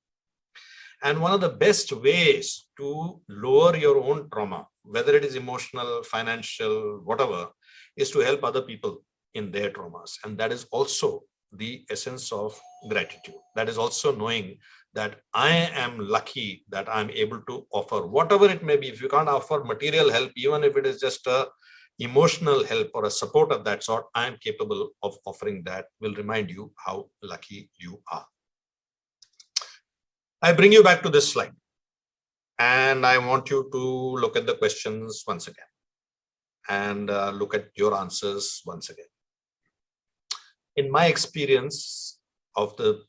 And one of the best ways to lower your own trauma, whether it is emotional, financial, whatever, is to help other people in their traumas. And that is also the essence of gratitude. That is also knowing that I am lucky that I'm able to offer whatever it may be. If you can't offer material help, even if it is just a emotional help or a support of that sort, I am capable of offering that, will remind you how lucky you are. I bring you back to this slide, and I want you to look at the questions once again and look at your answers once again. In my experience of the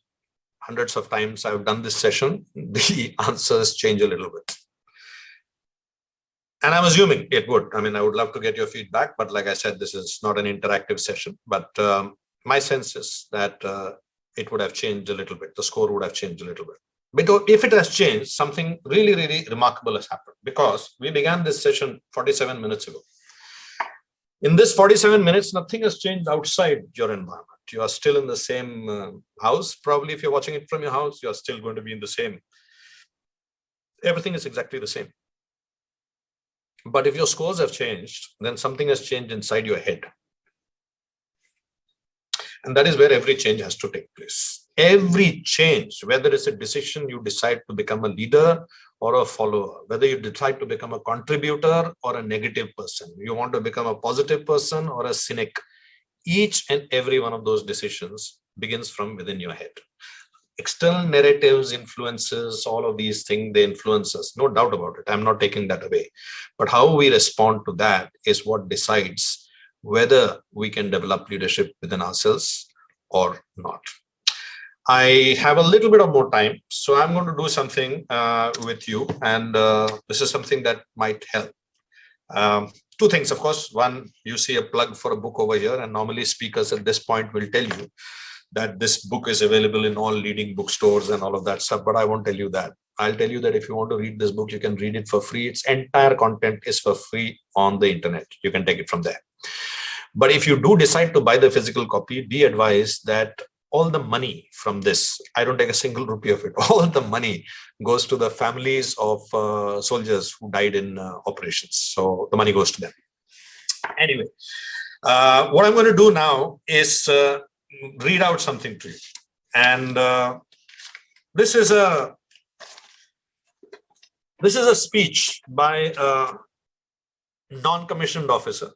hundreds of times I've done this session, the answers change a little bit. And I'm assuming it would. I mean, I would love to get your feedback, but like I said, this is not an interactive session. But my sense is that it would have changed a little bit. The score would have changed a little bit. But if it has changed, something really, really remarkable has happened, because we began this session 47 minutes ago. In this 47 minutes, nothing has changed outside your environment. You are still in the same house. Probably if you're watching it from your house, you are still going to be in the same. Everything is exactly the same. But if your scores have changed, then something has changed inside your head. And that is where every change has to take place. Every change, whether it's a decision you decide to become a leader or a follower, whether you decide to become a contributor or a negative person, you want to become a positive person or a cynic, each and every one of those decisions begins from within your head. External narratives, influences, all of these things, they influence us, no doubt about it. I'm not taking that away. But how we respond to that is what decides whether we can develop leadership within ourselves or not. I have a little bit of more time, so I'm going to do something with you, and this is something that might help. Two things, of course. One, you see a plug for a book over here, and normally speakers at this point will tell you that this book is available in all leading bookstores and all of that stuff, but I won't tell you that. I'll tell you that if you want to read this book, you can read it for free. Its entire content is for free on the internet. You can take it from there. But if you do decide to buy the physical copy, be advised that all the money from this, I don't take a single rupee of it, all the money goes to the families of soldiers who died in operations. So the money goes to them. Anyway, what I'm going to do now is read out something to you. And this is a speech by a non-commissioned officer.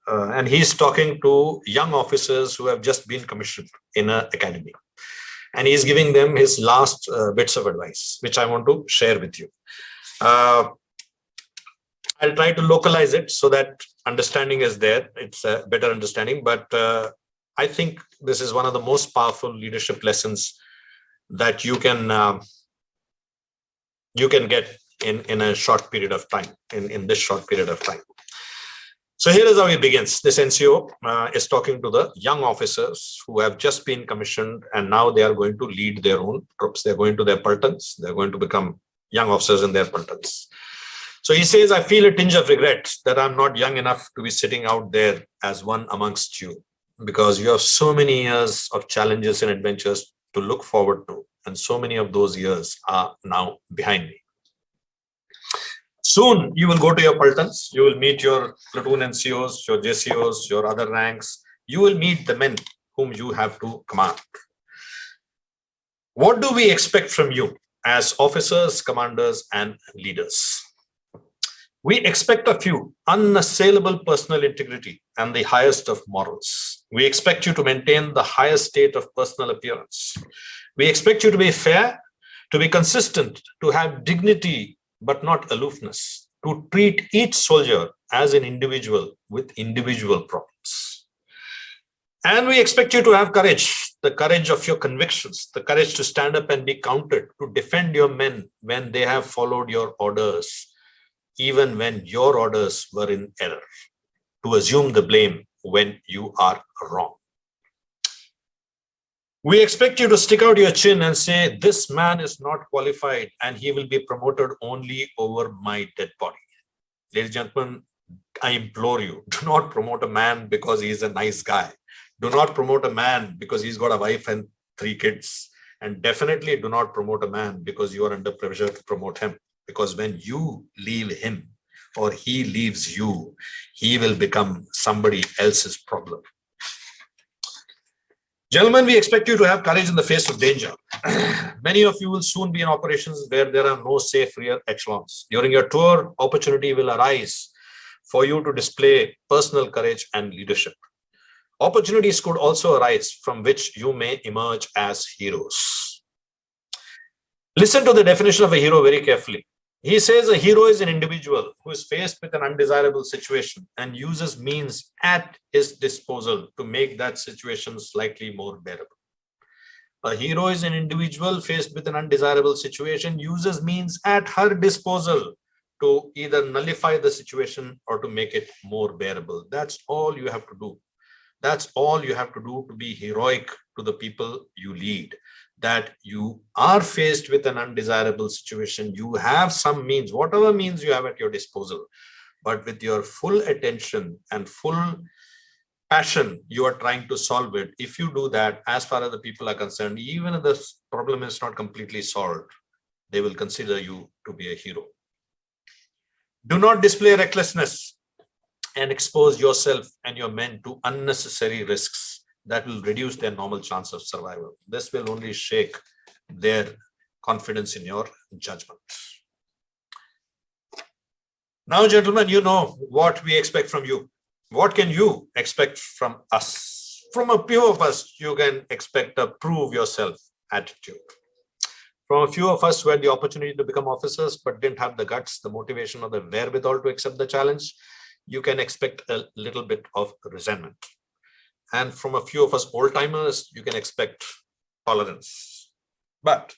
And he's talking to young officers who have just been commissioned in an academy. And he's giving them his last bits of advice, which I want to share with you. I'll try to localize it so that understanding is there. It's a better understanding. But I think this is one of the most powerful leadership lessons that you can you can get in a short period of time, in this short period of time. So here is how it begins. This NCO is talking to the young officers who have just been commissioned, and now they are going to lead their own troops. They're going to their peltons. They're going to become young officers in their peltons. So he says, I feel a tinge of regret that I'm not young enough to be sitting out there as one amongst you, because you have so many years of challenges and adventures to look forward to, and so many of those years are now behind me. Soon you will go to your peltons, you will meet your platoon NCOs, your JCOs, your other ranks. You will meet the men whom you have to command. What do we expect from you as officers, commanders, and leaders? We expect of you unassailable personal integrity and the highest of morals. We expect you to maintain the highest state of personal appearance. We expect you to be fair, to be consistent, to have dignity but not aloofness, to treat each soldier as an individual with individual problems. And we expect you to have courage, the courage of your convictions, the courage to stand up and be counted, to defend your men when they have followed your orders, even when your orders were in error, to assume the blame when you are wrong. We expect you to stick out your chin and say, this man is not qualified and he will be promoted only over my dead body. Ladies and gentlemen, I implore you, do not promote a man because he is a nice guy. Do not promote a man because he's got a wife and 3 kids. And definitely do not promote a man because you are under pressure to promote him. Because when you leave him or he leaves you, he will become somebody else's problem. Gentlemen, we expect you to have courage in the face of danger. Many of you will soon be in operations where there are no safe rear echelons. During your tour, opportunity will arise for you to display personal courage and leadership. Opportunities could also arise from which you may emerge as heroes. Listen to the definition of a hero very carefully. He says a hero is an individual who is faced with an undesirable situation and uses means at his disposal to make that situation slightly more bearable. A hero is an individual faced with an undesirable situation, uses means at her disposal to either nullify the situation or to make it more bearable. That's all you have to do. That's all you have to do to be heroic to the people you lead. That you are faced with an undesirable situation, you have some means, whatever means you have at your disposal, but with your full attention and full passion, you are trying to solve it. If you do that, as far as the people are concerned, even if the problem is not completely solved, they will consider you to be a hero. Do not display recklessness and expose yourself and your men to unnecessary risks that will reduce their normal chance of survival. This will only shake their confidence in your judgment. Now, gentlemen, you know what we expect from you. What can you expect from us? From a few of us, you can expect a prove yourself attitude. From a few of us who had the opportunity to become officers but didn't have the guts, the motivation, or the wherewithal to accept the challenge, you can expect a little bit of resentment. And from a few of us old-timers, you can expect tolerance. But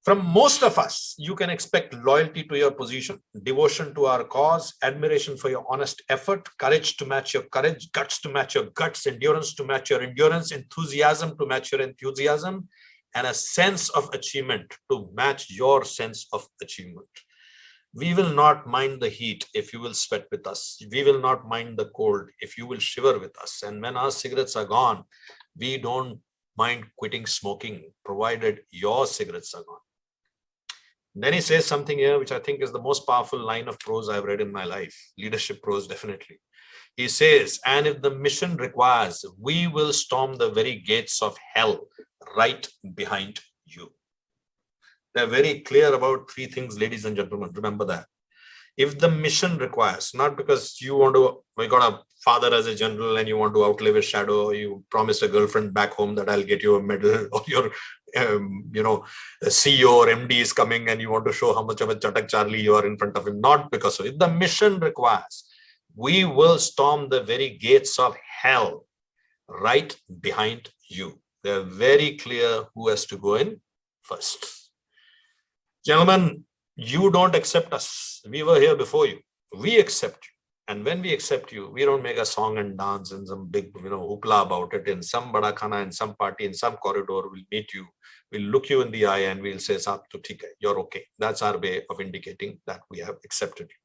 from most of us, you can expect loyalty to your position, devotion to our cause, admiration for your honest effort, courage to match your courage, guts to match your guts, endurance to match your endurance, enthusiasm to match your enthusiasm, and a sense of achievement to match your sense of achievement. We will not mind the heat if you will sweat with us. We will not mind the cold if you will shiver with us. And when our cigarettes are gone, we don't mind quitting smoking, provided your cigarettes are gone. Then he says something here, which I think is the most powerful line of prose I've read in my life. Leadership prose, definitely. He says, and if the mission requires, we will storm the very gates of hell right behind you. They're very clear about 3 things, ladies and gentlemen. Remember that. If the mission requires, not because you want to, we got a father as a general and you want to outlive his shadow, or you promise a girlfriend back home that I'll get you a medal, or your, a CEO or MD is coming and you want to show how much of a Chatak Charlie you are in front of him. Not because of it. If the mission requires, we will storm the very gates of hell right behind you. They're very clear who has to go in first. Gentlemen, you don't accept us. We were here before you. We accept you. And when we accept you, we don't make a song and dance and some big, hoopla about it in some bada khana, in some party, in some corridor. We'll meet you. We'll look you in the eye and we'll say, Saab to theek hai, you're okay. That's our way of indicating that we have accepted you.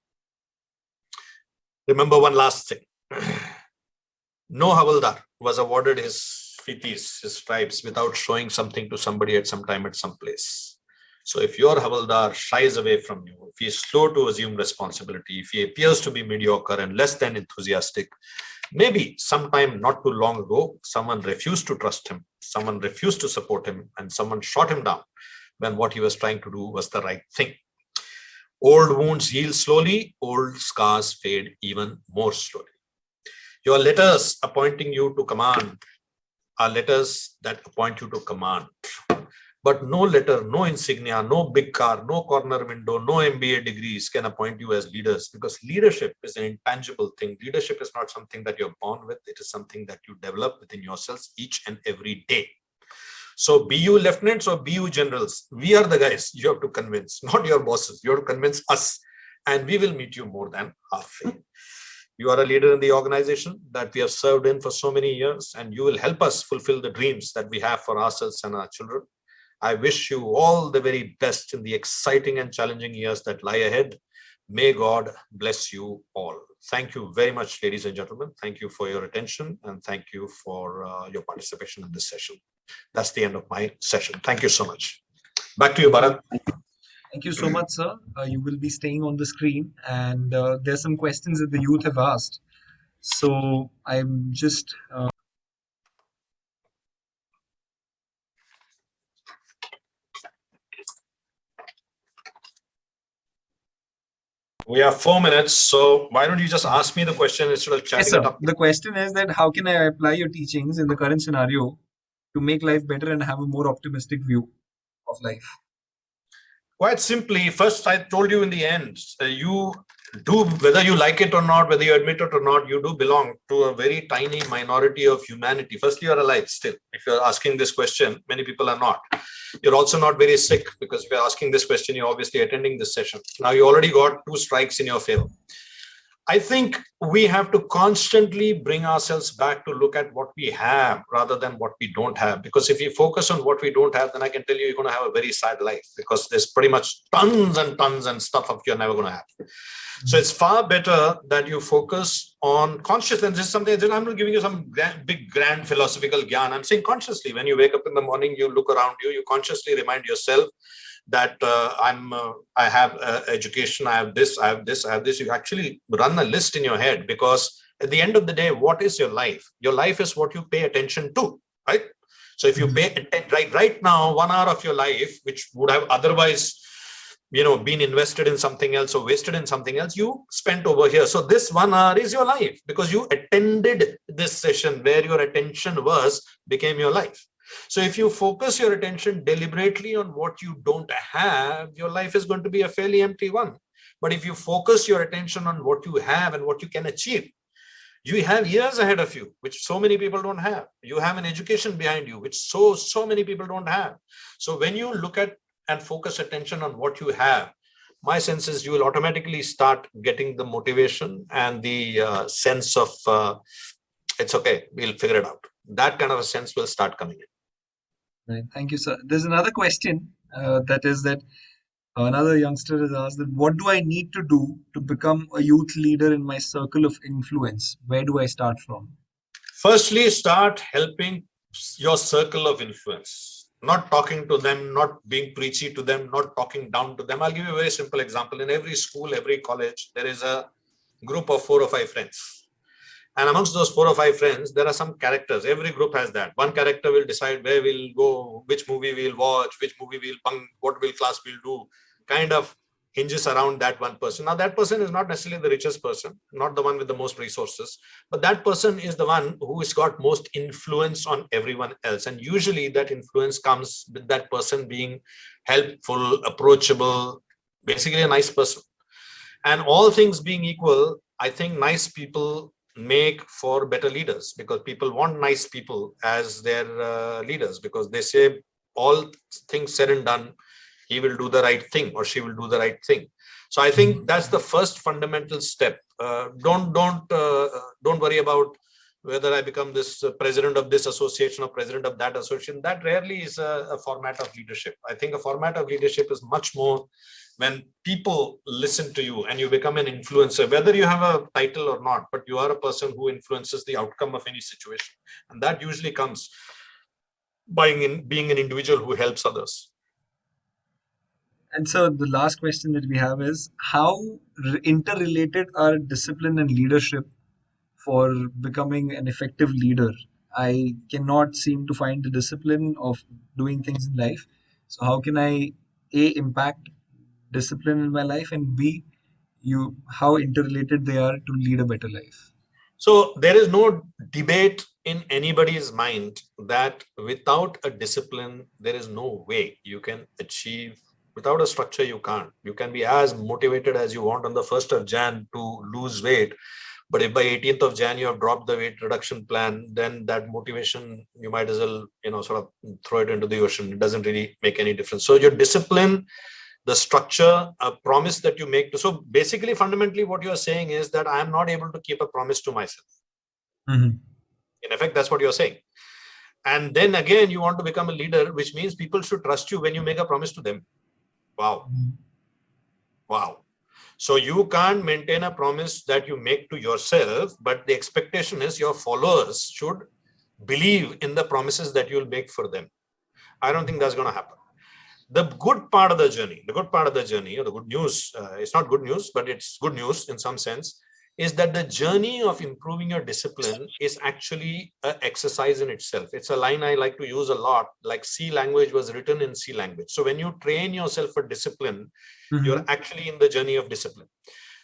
Remember one last thing. No Havaldar was awarded his fitis, his stripes, without showing something to somebody at some time at some place. So if your Havaldar shies away from you, if he is slow to assume responsibility, if he appears to be mediocre and less than enthusiastic, maybe sometime not too long ago, someone refused to trust him, someone refused to support him, and someone shot him down when what he was trying to do was the right thing. Old wounds heal slowly, old scars fade even more slowly. Your letters appointing you to command are letters that appoint you to command. But no letter, no insignia, no big car, no corner window, no MBA degrees can appoint you as leaders, because leadership is an intangible thing. Leadership is not something that you're born with. It is something that you develop within yourselves each and every day. So be you lieutenants or be you generals, we are the guys you have to convince, not your bosses. You have to convince us, and we will meet you more than halfway. You are a leader in the organization that we have served in for so many years, and you will help us fulfill the dreams that we have for ourselves and our children. I wish you all the very best in the exciting and challenging years that lie ahead. May God bless you all. Thank you very much, ladies and gentlemen. Thank you for your attention, and thank you for your participation in this session. That's the end of my session. Thank you so much. Back to you, Bharat. Thank you so much, sir. You will be staying on the screen, and there's some questions that the youth have asked. So I'm just We have 4 minutes, so why don't you just ask me the question instead of yes, chatting sir. it up? The question is that how can I apply your teachings in the current scenario to make life better and have a more optimistic view of life? Quite simply, first I told you in the end, you do, whether you like it or not, whether you admit it or not, you do belong to a very tiny minority of humanity. Firstly, you're alive still. If you're asking this question, many people are not. You're also not very sick, because if you're asking this question, you're obviously attending this session. Now you already got 2 strikes in your favor. I think we have to constantly bring ourselves back to look at what we have rather than what we don't have. Because if you focus on what we don't have, then I can tell you, you're going to have a very sad life, because there's pretty much tons and tons and stuff of you're never going to have. So it's far better that you focus on consciousness. This is something that I'm not giving you some big, grand philosophical gyan. I'm saying consciously, when you wake up in the morning, you look around you, you consciously remind yourself that I have education, I have this, I have this, I have this. You actually run a list in your head, because at the end of the day, what is your life? Your life is what you pay attention to, right? So if you pay right now, 1 hour of your life, which would have otherwise been invested in something else or wasted in something else, you spent over here. So this 1 hour is your life, because you attended this session where your attention became your life. So if you focus your attention deliberately on what you don't have, your life is going to be a fairly empty one. But if you focus your attention on what you have and what you can achieve, you have years ahead of you, which so many people don't have. You have an education behind you, which so many people don't have. So when you look at and focus attention on what you have, my sense is you will automatically start getting the motivation and the sense of it's okay, we'll figure it out. That kind of a sense will start coming in. Right. Thank you, sir. There's another question that is that another youngster has asked that what do I need to do to become a youth leader in my circle of influence? Where do I start from? Firstly, start helping your circle of influence, not talking to them, not being preachy to them, not talking down to them. I'll give you a very simple example. In every school, every college, there is a group of 4 or 5 friends. And amongst those 4 or 5 friends, there are some characters. Every group has that. One character will decide where we'll go, which movie we'll watch, which movie we'll bunk, what will class we'll do. Kind of hinges around that one person. Now, that person is not necessarily the richest person, not the one with the most resources, but that person is the one who has got most influence on everyone else. And usually that influence comes with that person being helpful, approachable, basically a nice person. And all things being equal, I think nice people make for better leaders, because people want nice people as their leaders, because they say all things said and done, he will do the right thing or she will do the right thing. So I think that's the first fundamental step. Don't worry about whether I become this president of this association or president of that association. That rarely is a format of leadership. I think a format of leadership is much more when people listen to you and you become an influencer, whether you have a title or not, but you are a person who influences the outcome of any situation. And that usually comes by being an individual who helps others. And so the last question that we have is how interrelated are discipline and leadership for becoming an effective leader? I cannot seem to find the discipline of doing things in life. So how can I A, impact discipline in my life, and B, how interrelated they are to lead a better life? So there is no debate in anybody's mind that without a discipline, there is no way you can achieve. Without a structure, you can't. You can be as motivated as you want on the 1st of Jan to lose weight. But if by 18th of Jan you have dropped the weight reduction plan, then that motivation, you might as well, sort of throw it into the ocean. It doesn't really make any difference. So your discipline, the structure, a promise that you make to, so basically fundamentally what you are saying is that I am not able to keep a promise to myself. Mm-hmm. In effect, that's what you're saying. And then again, you want to become a leader, which means people should trust you when you make a promise to them. Wow. Mm-hmm. Wow. So you can't maintain a promise that you make to yourself, but the expectation is your followers should believe in the promises that you'll make for them. I don't think that's going to happen. The good part of the journey, or the good news, it's not good news, but it's good news in some sense, is that the journey of improving your discipline is actually an exercise in itself. It's a line I like to use a lot, like C language was written in C language. So when you train yourself for discipline, Mm-hmm. you're actually in the journey of discipline.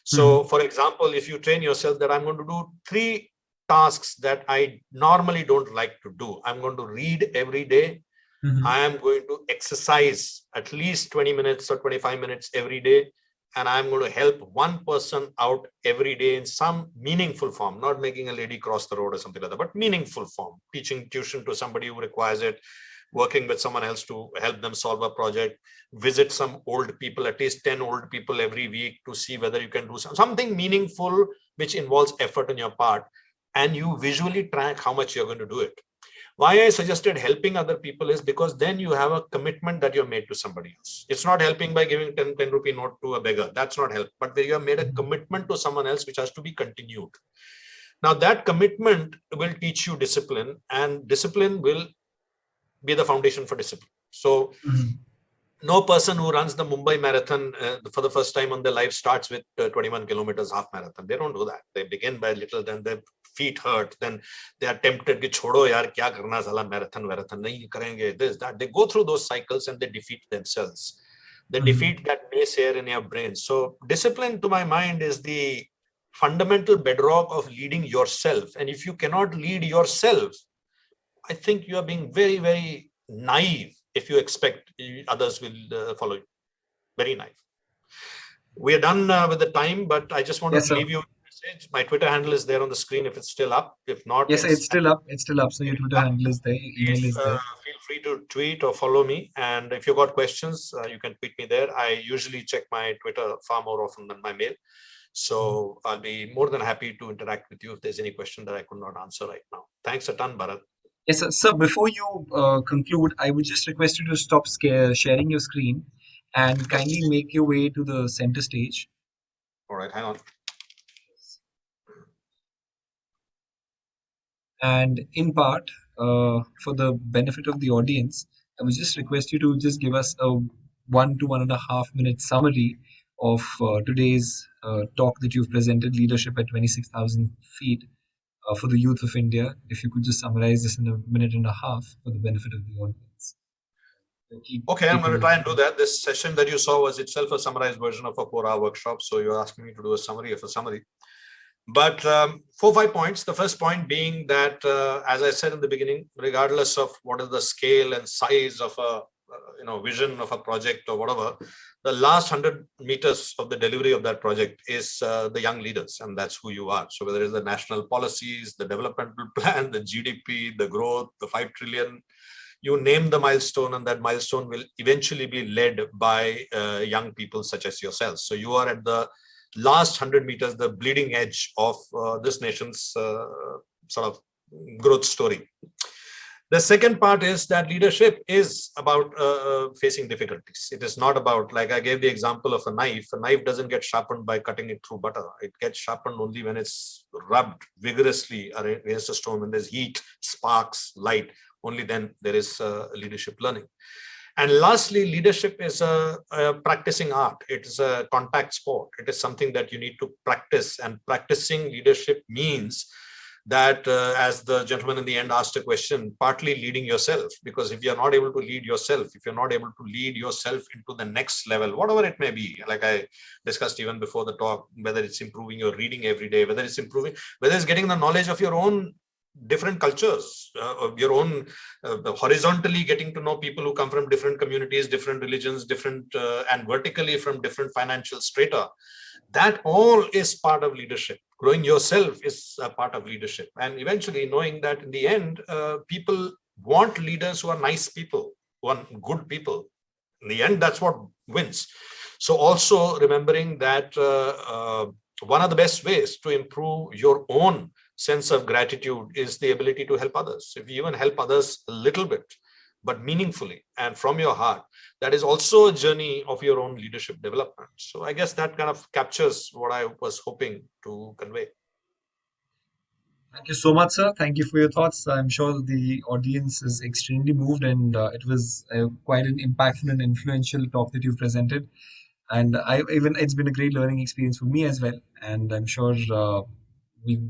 So for example, if you train yourself that I'm going to do 3 tasks that I normally don't like to do, I'm going to read every day. Mm-hmm. I am going to exercise at least 20 minutes or 25 minutes every day. And I'm going to help one person out every day in some meaningful form, not making a lady cross the road or something like that, but meaningful form, teaching tuition to somebody who requires it, working with someone else to help them solve a project, visit some old people, at least 10 old people every week to see whether you can do something meaningful, which involves effort on your part. And you visually track how much you're going to do it. Why I suggested helping other people is because then you have a commitment that you're made to somebody else. It's not helping by giving 10 rupee note to a beggar. That's not help. But you have made a commitment to someone else which has to be continued. Now that commitment will teach you discipline, and discipline will be the foundation for discipline. So no person who runs the Mumbai marathon for the first time on their life starts with 21 kilometers half marathon. They don't do that. They begin by little, then their feet hurt, then they are tempted to chodo yaar kya karna sala marathon nahi karenge, this that. They go through those cycles and they defeat themselves. They defeat that naysayer in your brain. So discipline, to my mind, is the fundamental bedrock of leading yourself. And if you cannot lead yourself, I think you are being very, very naive if you expect others will follow you. Very naive. We are done with the time, but I just wanted to leave you a message. My Twitter handle is there on the screen if it's still up. If not, yes, it's still up. It's still up. So your Twitter handle is there, email is there. Feel free to tweet or follow me. And if you've got questions, you can tweet me there. I usually check my Twitter far more often than my mail. So I'll be more than happy to interact with you if there's any question that I could not answer right now. Thanks a ton, Bharat. Yes, sir. Sir, before you conclude, I would just request you to stop sharing your screen and kindly make your way to the center stage. All right, hang on. And in part, for the benefit of the audience, I would just request you to just give us a 1 to 1.5 minute summary of today's talk that you've presented, Leadership at 26,000 feet, for the youth of India. If you could just summarize this in a minute and a half for the benefit of the audience. Okay, I'm going to try and do that. This session that you saw was itself a summarized version of a 4-hour workshop. So you're asking me to do a summary of a summary. But 4-5 points. The first point being that, as I said in the beginning, regardless of what is the scale and size of a vision of a project or whatever, the last 100 meters of the delivery of that project is the young leaders, and that's who you are. So whether it's the national policies, the developmental plan, the GDP, the growth, the 5 trillion, you name the milestone, and that milestone will eventually be led by young people such as yourselves. So you are at the last 100 meters, the bleeding edge of this nation's sort of growth story. The second part is that leadership is about facing difficulties. It is not about, like I gave the example of a knife. A knife doesn't get sharpened by cutting it through butter. It gets sharpened only when it's rubbed vigorously against a stone, when there's heat, sparks, light. Only then there is leadership learning. And lastly, leadership is a practicing art. It is a contact sport. It is something that you need to practice. And practicing leadership means that, as the gentleman in the end asked a question, partly leading yourself. Because if you're not able to lead yourself, if you're not able to lead yourself into the next level, whatever it may be, like I discussed even before the talk, whether it's improving your reading every day, whether it's getting the knowledge of your own different cultures, of your own, horizontally getting to know people who come from different communities, different religions, different and vertically from different financial strata. That all is part of leadership. Growing yourself is a part of leadership, and eventually knowing that in the end, people want leaders who are nice people, who are good people. In the end, that's what wins. So also remembering that one of the best ways to improve your own sense of gratitude is the ability to help others. If you even help others a little bit, but meaningfully and from your heart, that is also a journey of your own leadership development. So I guess that kind of captures what I was hoping to convey. Thank you so much, sir. Thank you for your thoughts. I'm sure the audience is extremely moved, and it was quite an impactful and influential talk that you've presented. And it's been a great learning experience for me as well. And I'm sure we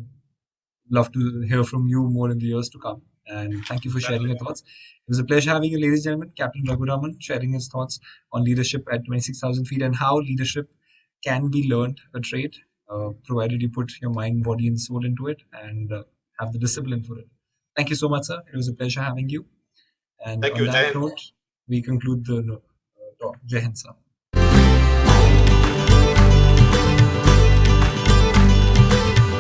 love to hear from you more in the years to come. And thank you for sharing your thoughts. It was a pleasure having you, ladies and gentlemen. Captain Raghu Raman sharing his thoughts on leadership at 26,000 feet and how leadership can be learned, a trait, provided you put your mind, body, and soul into it and have the discipline for it. Thank you so much, sir. It was a pleasure having you. And Thank on you, that Jai Hind. note, we conclude the talk. Jai Hind, sir.